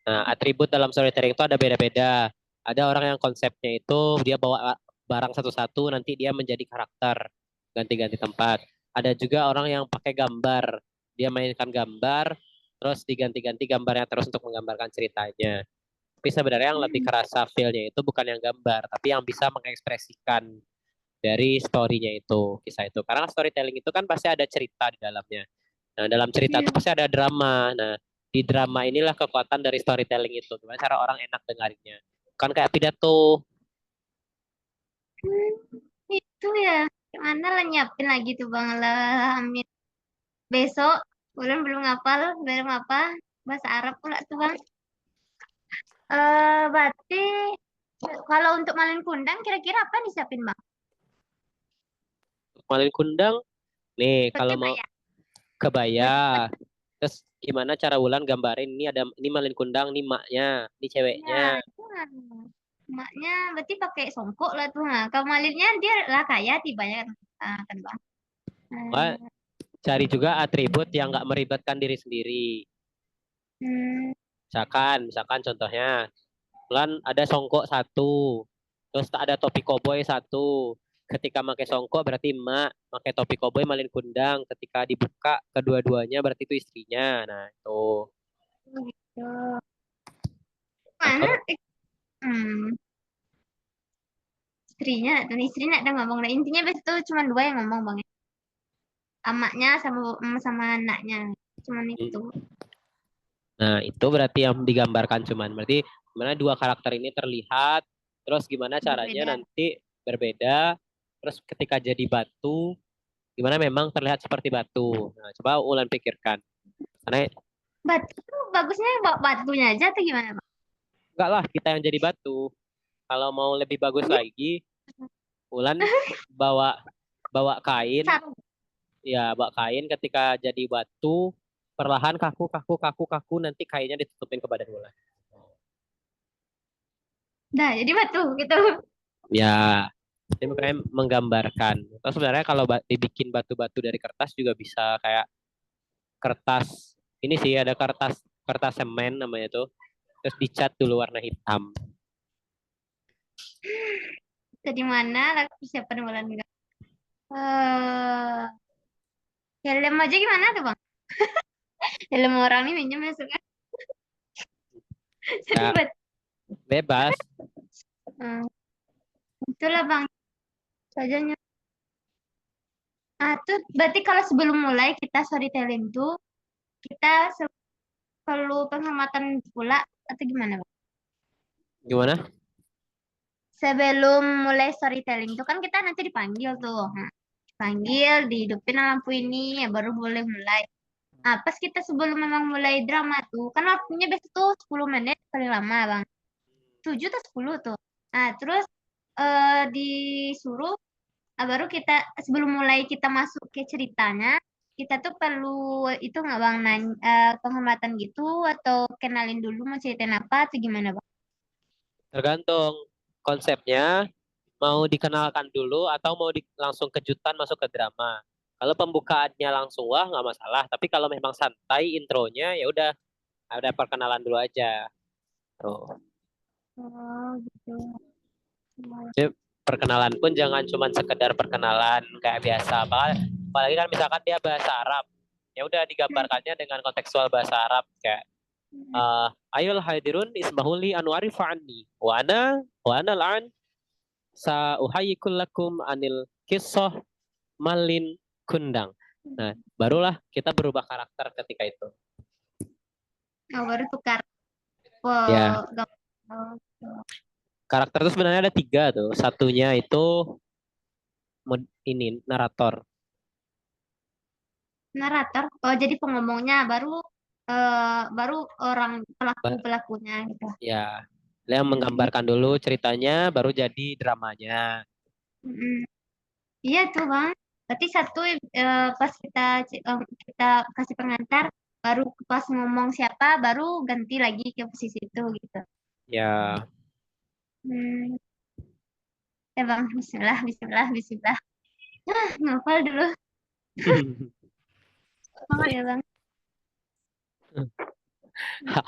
Nah, atribut dalam storytelling itu ada beda-beda. Ada orang yang konsepnya itu dia bawa barang satu-satu, nanti dia menjadi karakter, ganti-ganti tempat. Ada juga orang yang pakai gambar, dia mainkan gambar, terus diganti-ganti gambarnya terus untuk menggambarkan ceritanya. Tapi sebenarnya yang lebih kerasa feel-nya itu bukan yang gambar, tapi yang bisa mengekspresikan dari story-nya itu, kisah itu. Karena storytelling itu kan pasti ada cerita di dalamnya. Nah, dalam cerita itu pasti ada drama. Nah, di drama inilah kekuatan dari storytelling itu. Gimana cara orang enak dengarnya. Kan kayak pidato. Itu ya, gimana lah nyiapin lagi tuh Bang lah, amin. Besok, belum ngapal, belum apa, bahasa Arab pula tuh Bang. Berarti kalau untuk malin kundang kira-kira apa yang disiapin Bang? Malin kundang, nih kalau Pakai mau ya? kebaya. Terus gimana cara Wulan gambarin ini malin kundang, ini maknya, ini ceweknya. Ya, itu kan. Maknya berarti pakai songkok lah tuh. Nah, kalau malinnya dia lah kaya tibanya kan Bang. Wah, cari juga atribut yang nggak meribatkan diri sendiri. Hmm, Misalkan contohnya, Wulan ada songkok satu, terus ada topi koboi satu. Ketika pakai songkok berarti emak, pakai topi koboi malin kundang. Ketika dibuka kedua-duanya berarti itu istrinya. Nah, itu. gitu. Atau Mana? Hmm, istrinya ada ngomong. Nah, intinya bes itu cuma dua yang ngomong Bang. Amaknya sama anaknya. Cuman itu. nah, itu berarti yang digambarkan cuman. Berarti gimana dua karakter ini terlihat, terus gimana caranya Berbeda. nanti berbeda, terus ketika jadi batu, gimana memang terlihat seperti batu. Nah, coba Ulan pikirkan. Karena Batu tuh bagusnya batunya aja atau gimana Bang? enggak lah kita yang jadi batu. Kalau mau lebih bagus lagi, Ulan bawa bawa kain, Satu. ya bawa kain ketika jadi batu, perlahan kaku nanti kainnya ditutupin ke badan Ulan. Nah, jadi batu gitu. Ya, ini makanya menggambarkan. Terus sebenarnya kalau dibikin batu-batu dari kertas juga bisa kayak kertas. Ini sih ada kertas kertas semen namanya tuh. Terus dicat dulu warna hitam. Dari mana lah persiapan bulan enggak? Helm aja gimana tuh Bang? Helm orang nih minjem masuk kan? Ya, Ribet. bebas. Hmm, itulah Bang. Sajanya. Tuh berarti kalau sebelum mulai kita storytelling tuh kita perlu penghematan pula atau gimana Bang? Gimana? Sebelum mulai storytelling tuh kan kita nanti dipanggil tuh. Nah, dipanggil, dihidupin lampu ini, ya baru boleh mulai. Nah, pas kita sebelum memang mulai drama tuh, kan waktunya biasa tuh 10 menit paling lama, Bang. 7 atau 10 tuh. Nah, terus disuruh, baru kita, sebelum mulai kita masuk ke ceritanya, kita tuh perlu itu nggak Bang, penghematan gitu, atau kenalin dulu mau ceritain apa, atau gimana Bang? Tergantung konsepnya mau dikenalkan dulu atau mau langsung kejutan masuk ke drama. Kalau pembukaannya langsung wah nggak masalah. Tapi kalau memang santai intronya ya udah ada perkenalan dulu aja. Tuh. Oh, gitu. Jadi, perkenalan pun jangan cuma sekedar perkenalan kayak biasa. Apalagi kan misalkan dia bahasa Arab. Ya udah digambarkannya dengan kontekstual bahasa Arab kayak ayol hadirun ismahuli anu arifa anni wa ana la'an sa uhayyikul lakum anil kisah malin kundang. Nah, barulah kita berubah karakter ketika itu. Oh, baru tukar. Ya, Oh, karakter itu sebenarnya ada 3 tuh. Satunya itu ini narator. narator. Oh, jadi pengomongnya baru orang pelakunya gitu. Ya, yang menggambarkan dulu ceritanya, baru jadi dramanya. Mm-mm. Iya tuh Bang. Berarti satu pas kita kasih pengantar, baru pas ngomong siapa, baru ganti lagi ke posisi itu gitu. Ya, Hmm. Ya Bang, Bismillah, Bismillah, Bismillah. Ngafal dulu. Ya Bang.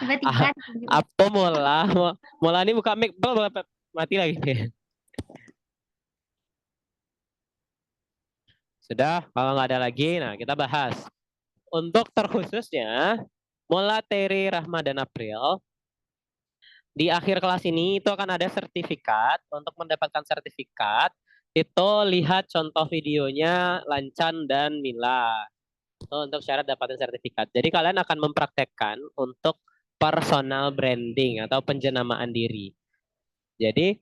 Tiba-tiba. apa mola ini buka mic, mati lagi. Sudah, kalau nggak ada lagi, nah kita bahas. Untuk terkhususnya, Mola, Terry, Rahma, dan April, di akhir kelas ini itu akan ada sertifikat. Untuk mendapatkan sertifikat, itu lihat contoh videonya Lancan dan Mila. Itu untuk syarat dapatin sertifikat. Jadi kalian akan mempraktekkan untuk personal branding atau penjenamaan diri. Jadi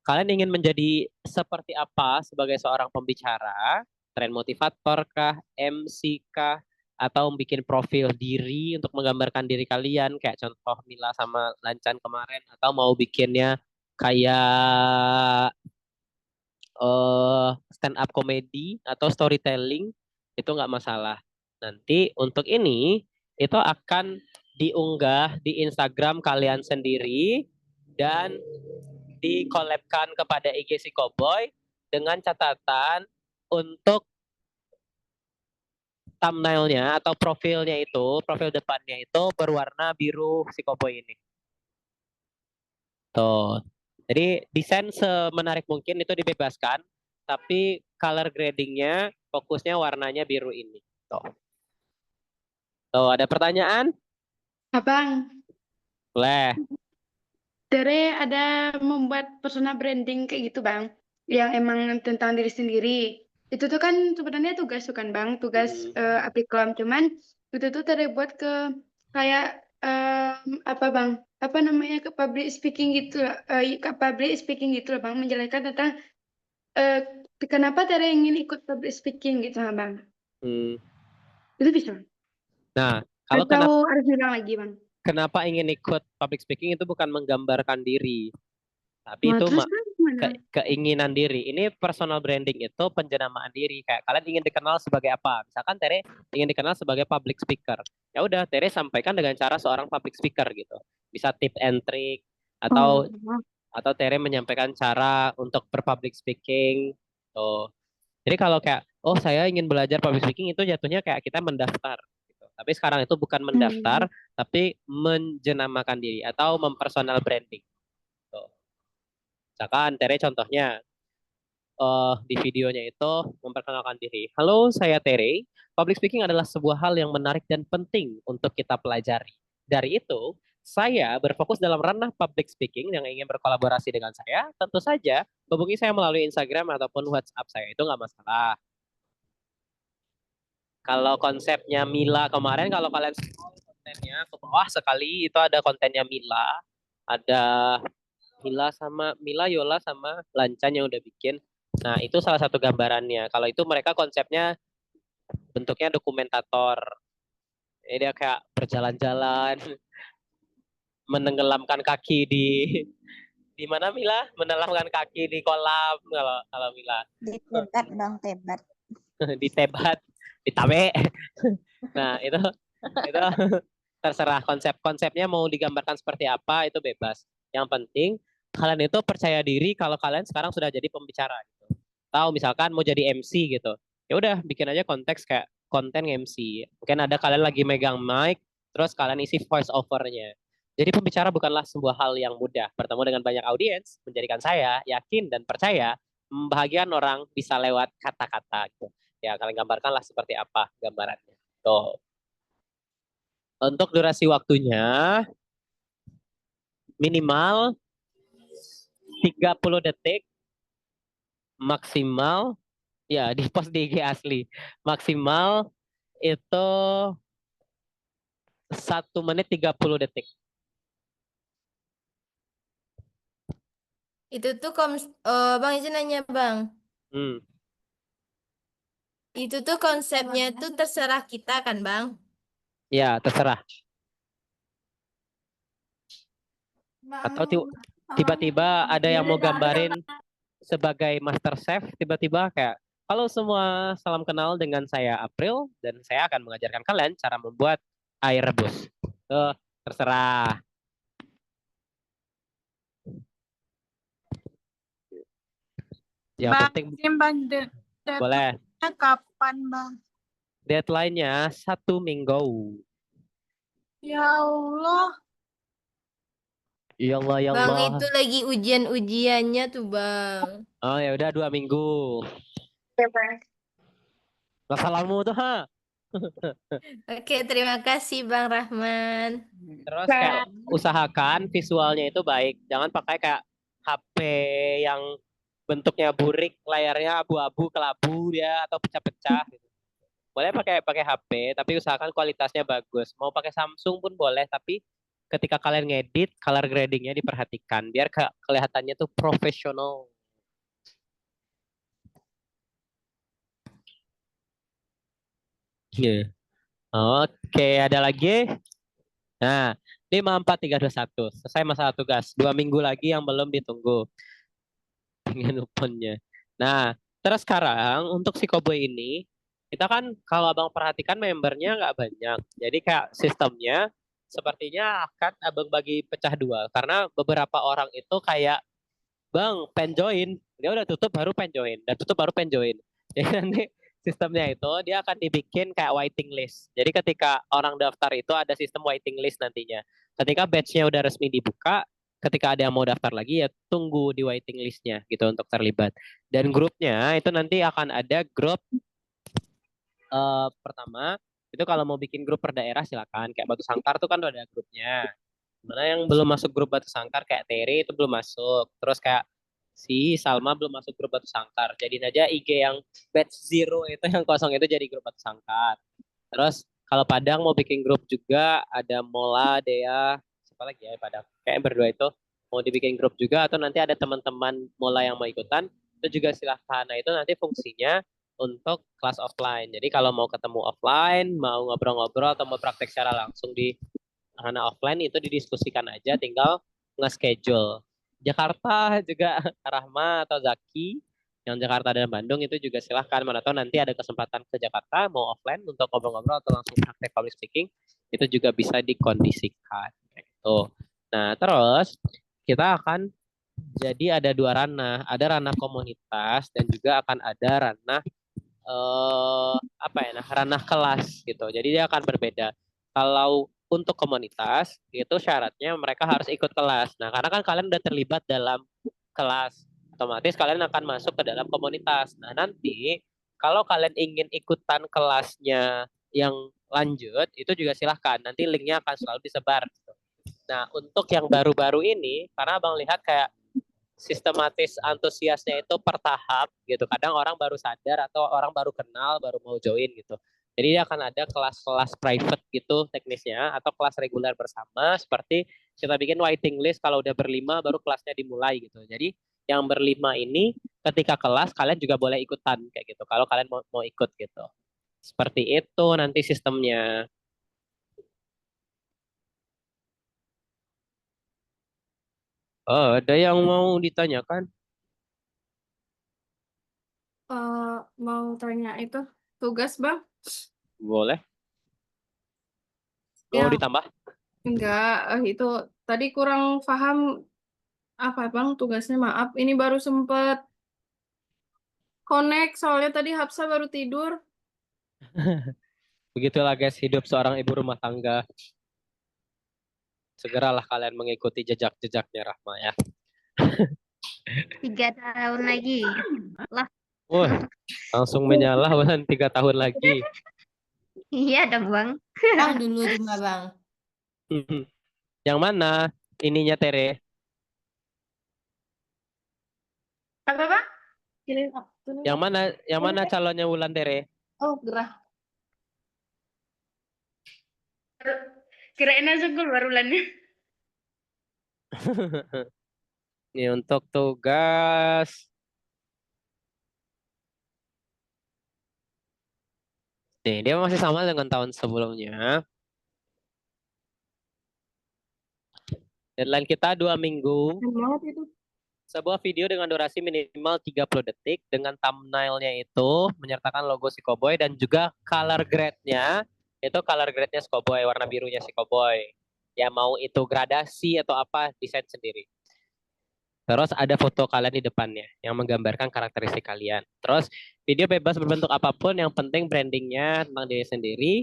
kalian ingin menjadi seperti apa sebagai seorang pembicara, tren motivator kah, MC kah, atau bikin profil diri untuk menggambarkan diri kalian kayak contoh Mila sama Lancan kemarin, atau mau bikinnya kayak stand up comedy atau storytelling, itu nggak masalah. Nanti untuk ini itu akan diunggah di Instagram kalian sendiri dan di-collab-kan kepada IG si Cowboy dengan catatan untuk thumbnailnya atau profilnya itu, profil depannya itu berwarna biru si Cowboy ini. Tuh. Jadi desain semenarik mungkin itu dibebaskan, tapi color gradingnya fokusnya warnanya biru ini. Tuh. Tuh, ada pertanyaan? Abang, Boleh. Tere ada membuat personal branding kayak gitu bang, yang emang tentang diri sendiri. Itu tuh kan sebenarnya tugas tuh kan bang, tugas apiklam. Cuman itu tuh Tere buat ke kayak apa bang, apa namanya ke public speaking gitu, ke public speaking gitu loh bang, menjelaskan tentang eh kenapa Tere ingin ikut public speaking gitu lah bang. Hmm. Itu bisa bang? Nah, kalau Atau harus bilang lagi bang? kenapa ingin ikut public speaking itu bukan menggambarkan diri, tapi Nah, itu terus bang gimana? keinginan diri. Ini personal branding itu penjenamaan diri. Kayak kalian ingin dikenal sebagai apa? Misalkan Tere ingin dikenal sebagai public speaker. Ya udah, Tere sampaikan dengan cara seorang public speaker gitu. Bisa tip and trick Oh, atau Tere menyampaikan cara untuk berpublic speaking. Tuh. Jadi kalau kayak oh saya ingin belajar public speaking itu jatuhnya kayak kita mendaftar gitu. Tapi sekarang itu bukan mendaftar, tapi menjenamakan diri atau mempersonal branding. Tuh. Misalkan Tere contohnya di videonya itu memperkenalkan diri. Halo, saya Tere. Public speaking adalah sebuah hal yang menarik dan penting untuk kita pelajari. Dari itu, saya berfokus dalam ranah public speaking. Yang ingin berkolaborasi dengan saya, tentu saja hubungi saya melalui Instagram ataupun WhatsApp saya. Itu nggak masalah. Kalau konsepnya Mila kemarin, kalau kalian scroll kontennya ke bawah sekali, itu ada kontennya Mila. Ada Mila, Yola, sama Lancan yang udah bikin. Nah, itu salah satu gambarannya. Kalau itu mereka konsepnya bentuknya dokumentator. Jadi dia kayak berjalan-jalan, menenggelamkan kaki di mana Mila? Menenggelamkan kaki di kolam kalau Mila. Di tebat bang, tebat. Di tebat, di tabe. Nah, itu terserah konsepnya mau digambarkan seperti apa itu bebas. Yang penting kalian itu percaya diri kalau kalian sekarang sudah jadi pembicara gitu. Tahu misalkan mau jadi MC gitu. Ya udah bikin aja konteks kayak konten MC. Mungkin ada kalian lagi megang mic terus kalian isi voice over-nya. Jadi pembicara bukanlah sebuah hal yang mudah. Bertemu dengan banyak audiens menjadikan saya yakin dan percaya membahagiakan orang bisa lewat kata-kata gitu. Ya kalian gambarkanlah seperti apa gambarannya. Tuh. Untuk durasi waktunya minimal 30 detik, maksimal ya di post di IG asli. Maksimal itu 1 menit 30 detik. Itu tuh Bang izin nanya Bang. Itu tuh konsepnya tuh terserah kita kan Bang? Ya, terserah. Atau tiba-tiba ada yang mau gambarin sebagai master chef, tiba-tiba kayak halo semua, salam kenal dengan saya April dan saya akan mengajarkan kalian cara membuat air rebus. Tuh, terserah. Yang Bang, penting simpan boleh. deadline-nya kapan, Bang? Deadline-nya 1 minggu. Ya Allah. Ya Allah, ya Bang Allah. itu lagi ujian-ujiannya tuh Bang. Oh ya udah 2 minggu. Ya, Bang. Masalahmu tuh ha. Oke, terima kasih Bang Rahman. Terus kayak usahakan visualnya itu baik. Jangan pakai kayak HP yang bentuknya burik, layarnya abu-abu, kelabu dia atau pecah-pecah gitu. Boleh pakai HP, tapi usahakan kualitasnya bagus. Mau pakai Samsung pun boleh, tapi ketika kalian ngedit, color gradingnya diperhatikan biar kelihatannya tuh profesional. Yeah. Oke, ada lagi? Nah, 5, 4, 3, 2, 1. Selesai masalah tugas. 2 minggu lagi yang belum ditunggu. Pengen uponnya. Nah, terus sekarang untuk si Koboy ini, kita kan kalau abang perhatikan membernya nggak banyak. Jadi kayak sistemnya sepertinya akan abang bagi pecah dua. Karena beberapa orang itu kayak, bang, pen join. Dia udah tutup baru pen join. Dan tutup baru pen join. Jadi nanti sistemnya itu dia akan dibikin kayak waiting list. Jadi ketika orang daftar itu ada sistem waiting list nantinya. Ketika batch-nya udah resmi dibuka, ketika ada yang mau daftar lagi ya tunggu di waiting list-nya gitu untuk terlibat. Dan grupnya itu nanti akan ada grup pertama itu kalau mau bikin grup per daerah silakan. Kayak Batu Sangkar tuh kan udah ada grupnya. Mana yang belum masuk grup Batu Sangkar kayak Terry itu belum masuk. Terus kayak si Salma belum masuk grup Batu Sangkar. Jadiin aja IG yang batch zero itu yang kosong itu jadi grup Batu Sangkar. Terus kalau Padang mau bikin grup juga ada Mola, Dea, siapa lagi ya Padang? Kayak berdua itu mau dibikin grup juga atau nanti ada teman-teman Mola yang mau ikutan itu juga silahkan. Nah itu nanti fungsinya untuk kelas offline. Jadi kalau mau ketemu offline, mau ngobrol-ngobrol atau mau praktek secara langsung di Hana offline itu didiskusikan aja, tinggal nge-schedule. Jakarta juga Rahma atau Zaki yang Jakarta dan Bandung itu juga silahkan. Mana tahu nanti ada kesempatan ke Jakarta mau offline untuk ngobrol-ngobrol atau langsung praktek public speaking itu juga bisa dikondisikan kayak gitu. Nah terus kita akan jadi ada dua ranah, ada ranah komunitas dan juga akan ada ranah apa ya, ranah kelas gitu. Jadi dia akan berbeda. Kalau untuk komunitas itu syaratnya mereka harus ikut kelas. Nah, karena kan kalian udah terlibat dalam kelas, otomatis kalian akan masuk ke dalam komunitas. Nah, nanti kalau kalian ingin ikutan kelasnya yang lanjut, itu juga silahkan. Nanti linknya akan selalu disebar. Nah, untuk yang baru-baru ini, karena abang lihat kayak sistematis antusiasnya itu per tahap gitu. Kadang orang baru sadar atau orang baru kenal, baru mau join gitu. Jadi akan ada kelas-kelas private gitu teknisnya atau kelas reguler bersama seperti kita bikin waiting list kalau udah berlima baru kelasnya dimulai gitu. Jadi yang berlima ini ketika kelas kalian juga boleh ikutan kayak gitu. Kalau kalian mau ikut gitu. Seperti itu nanti sistemnya. Oh, ada yang mau ditanyakan? Mau tanya itu tugas bang? Boleh. Mau Ya ditambah? enggak, itu tadi kurang paham apa bang tugasnya, maaf. Ini baru sempet connect soalnya tadi Hapsa baru tidur. Begitulah guys hidup seorang ibu rumah tangga. Segeralah kalian mengikuti jejak-jejaknya Rahma ya. 3 tahun lagi. Lah, Wah, langsung menyala bukan 3 tahun lagi. iya dong, Bang. Bang dulu rumah bang. Yang mana ininya Tere? Apa bang? Kirim up dulu. Yang mana calonnya Wulan Tere? Oh, gerah. Kirain langsung keluar bulannya. Ini untuk tugas. Nih, dia masih sama dengan tahun sebelumnya. Deadline kita 2 minggu. Keren banget itu. Sebuah video dengan durasi minimal 30 detik dengan thumbnailnya itu menyertakan logo si Cowboy dan juga color grade-nya itu color grade-nya si Cowboy, warna birunya si Cowboy. Ya mau itu gradasi atau apa desain sendiri. Terus ada foto kalian di depannya yang menggambarkan karakteristik kalian. Terus video bebas berbentuk apapun yang penting brandingnya tentang diri sendiri.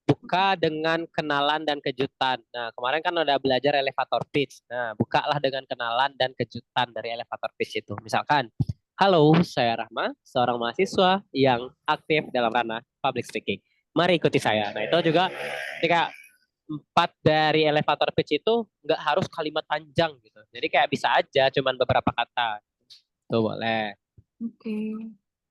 Buka dengan kenalan dan kejutan. Nah, kemarin kan udah belajar elevator pitch. Nah, bukalah dengan kenalan dan kejutan dari elevator pitch itu. Misalkan, halo, saya Rahma, seorang mahasiswa yang aktif dalam ranah public speaking. Mari ikuti saya. Nah, itu juga ketika 4 dari elevator pitch itu nggak harus kalimat panjang gitu. Jadi kayak bisa aja cuman beberapa kata. Tuh boleh. Oke.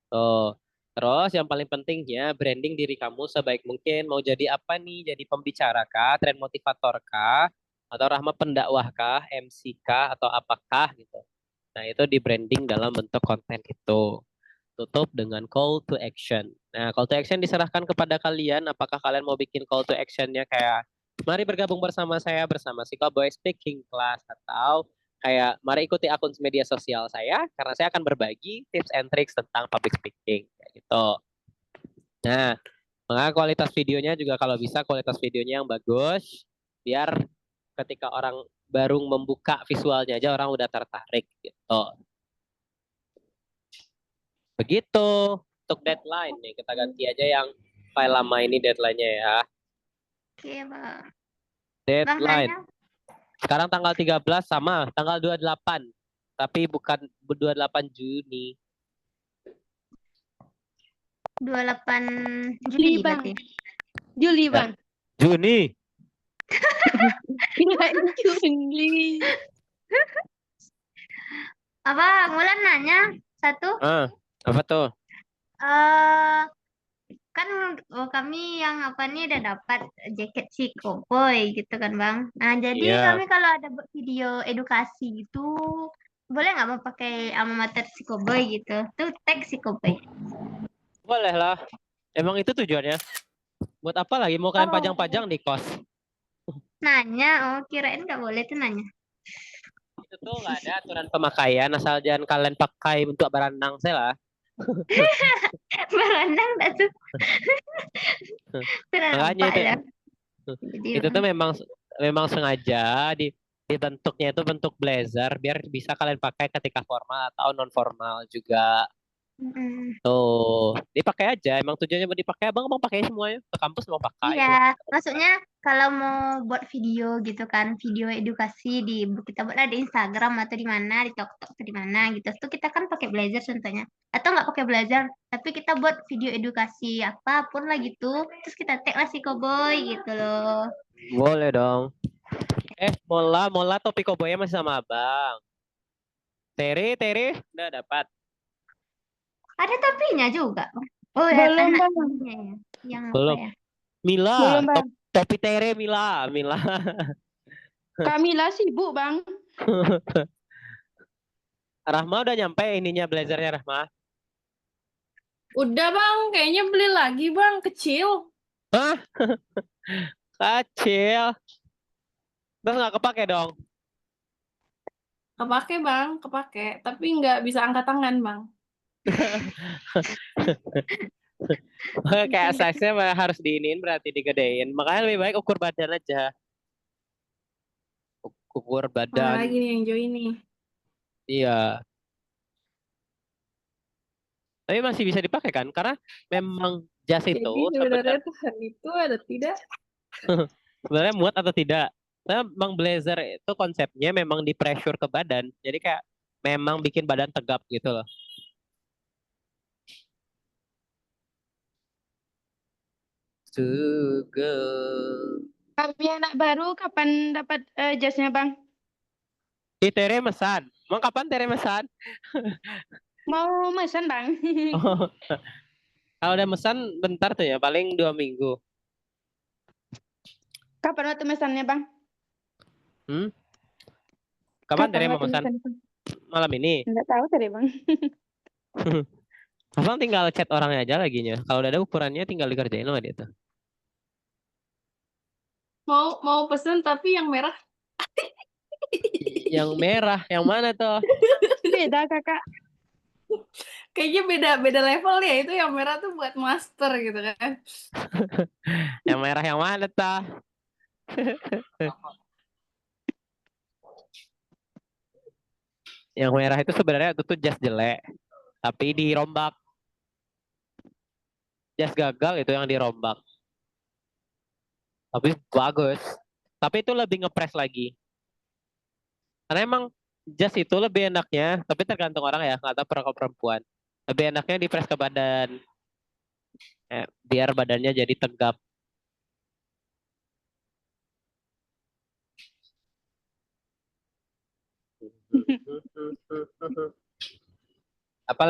Tuh. Terus yang paling pentingnya branding diri kamu sebaik mungkin. Mau jadi apa nih? Jadi pembicara kah? Tren motivator kah? Atau Rahma pendakwah kah? MC kah? Atau apakah gitu. Nah itu di branding dalam bentuk konten itu. tutup dengan call to action. Nah, call to action diserahkan kepada kalian. Apakah kalian mau bikin call to actionnya kayak mari bergabung bersama saya bersama si Cowboy Speaking Class, atau kayak mari ikuti akun media sosial saya karena saya akan berbagi tips and tricks tentang public speaking kayak gitu. Nah, maka kualitas videonya juga kalau bisa kualitas videonya yang bagus biar ketika orang baru membuka visualnya aja orang udah tertarik gitu. Begitu untuk deadline nih, kita ganti aja yang file lama ini deadline-nya ya. Oke, Bang. Bang Deadline. nanya, Sekarang tanggal 13 sama tanggal 28. Tapi bukan 28 Juni. 28 Juli, Juli Bang. berarti. Juli, Ya. Bang. Juni. Kirain Juli. Apa, Mulan nanya satu? Apa tuh? Kan kami yang apa nih udah dapat jaket si cowboy gitu kan Bang. Nah jadi Iya. kami kalau ada buat video edukasi gitu boleh nggak mau pakai alma mater si cowboy gitu? Tuh tag si cowboy. Boleh lah. Emang itu tujuannya. Buat apa lagi? Mau kalian Oh. pajang-pajang di kos? Nanya, oh kirain nggak boleh tuh nanya. Itu tuh nggak ada aturan pemakaian, asal jangan kalian pakai untuk berenang saya lah. Berenang dah tuh. Tuh Makanya nampak itu, ya. Jadi itu tuh memang sengaja dibentuknya itu bentuk blazer biar bisa kalian pakai ketika formal atau non formal juga. Tuh, dipakai aja. Emang tujuannya mau dipakai, abang pakai semuanya. Ke kampus mau pakai. iya, maksudnya kalau mau buat video gitu kan, video edukasi kita buatlah di Instagram atau di mana, di TikTok atau di mana gitu. Tuh kita kan pakai blazer contohnya. Atau nggak pakai blazer, tapi kita buat video edukasi apapun lah gitu. Terus kita tag lah si cowboy gitu loh. Boleh dong. Mola topik koboynya masih sama abang. Tere, udah dapat. Ada topinya juga. Oh ya, Belum, anak Bang. ya. Yang Belum. apa ya? Mila, Belum, Bang. topi Tere Mila. Kamila sibuk, Bang. Rahma udah nyampe ininya blazernya Rahma. Udah Bang, kayaknya beli lagi Bang, kecil. Hah? Kecil. Terus nggak kepake dong. Kepake Bang, kepake. Tapi nggak bisa angkat tangan Bang. Kayak size-nya harus diinin berarti digedein. Makanya lebih baik ukur badan aja. Ukur Mana badan. lagi nih yang jauh ini? Iya. Tapi masih bisa dipakai kan? Karena memang jas itu Jadi sebenarnya Tuhan itu ada tidak? sebenarnya muat atau tidak. Memang blazer itu konsepnya memang di pressure ke badan. Jadi kayak memang bikin badan tegap gitu loh. To go. Kami anak baru kapan dapat jasnya, Bang? Di Tere mesan. Mau kapan Tere mesan? Mau mesan, Bang. Oh. Kalau udah mesan bentar tuh ya, paling 2 minggu. Kapan waktu mesannya, Bang? Kapan Tere mau mesan? Malam ini. Enggak tahu tadi, Bang. Abang tinggal chat orangnya aja laginya. Kalau udah ada ukurannya tinggal dikerjain sama dia tuh. Mau pesen tapi yang merah. Yang merah, yang mana tuh? Beda, Kakak. Kayaknya beda level ya, itu yang merah tuh buat master gitu kan. Yang merah yang mana tuh? Yang merah itu sebenarnya itu tuh jas jelek, tapi dirombak. Jas gagal itu yang dirombak. Tapi bagus. Tapi itu lebih ngepres lagi. Karena emang jas itu lebih enaknya, tapi tergantung orang ya, nggak tahu perempuan. Lebih enaknya dipres ke badan. Biar badannya jadi tegap.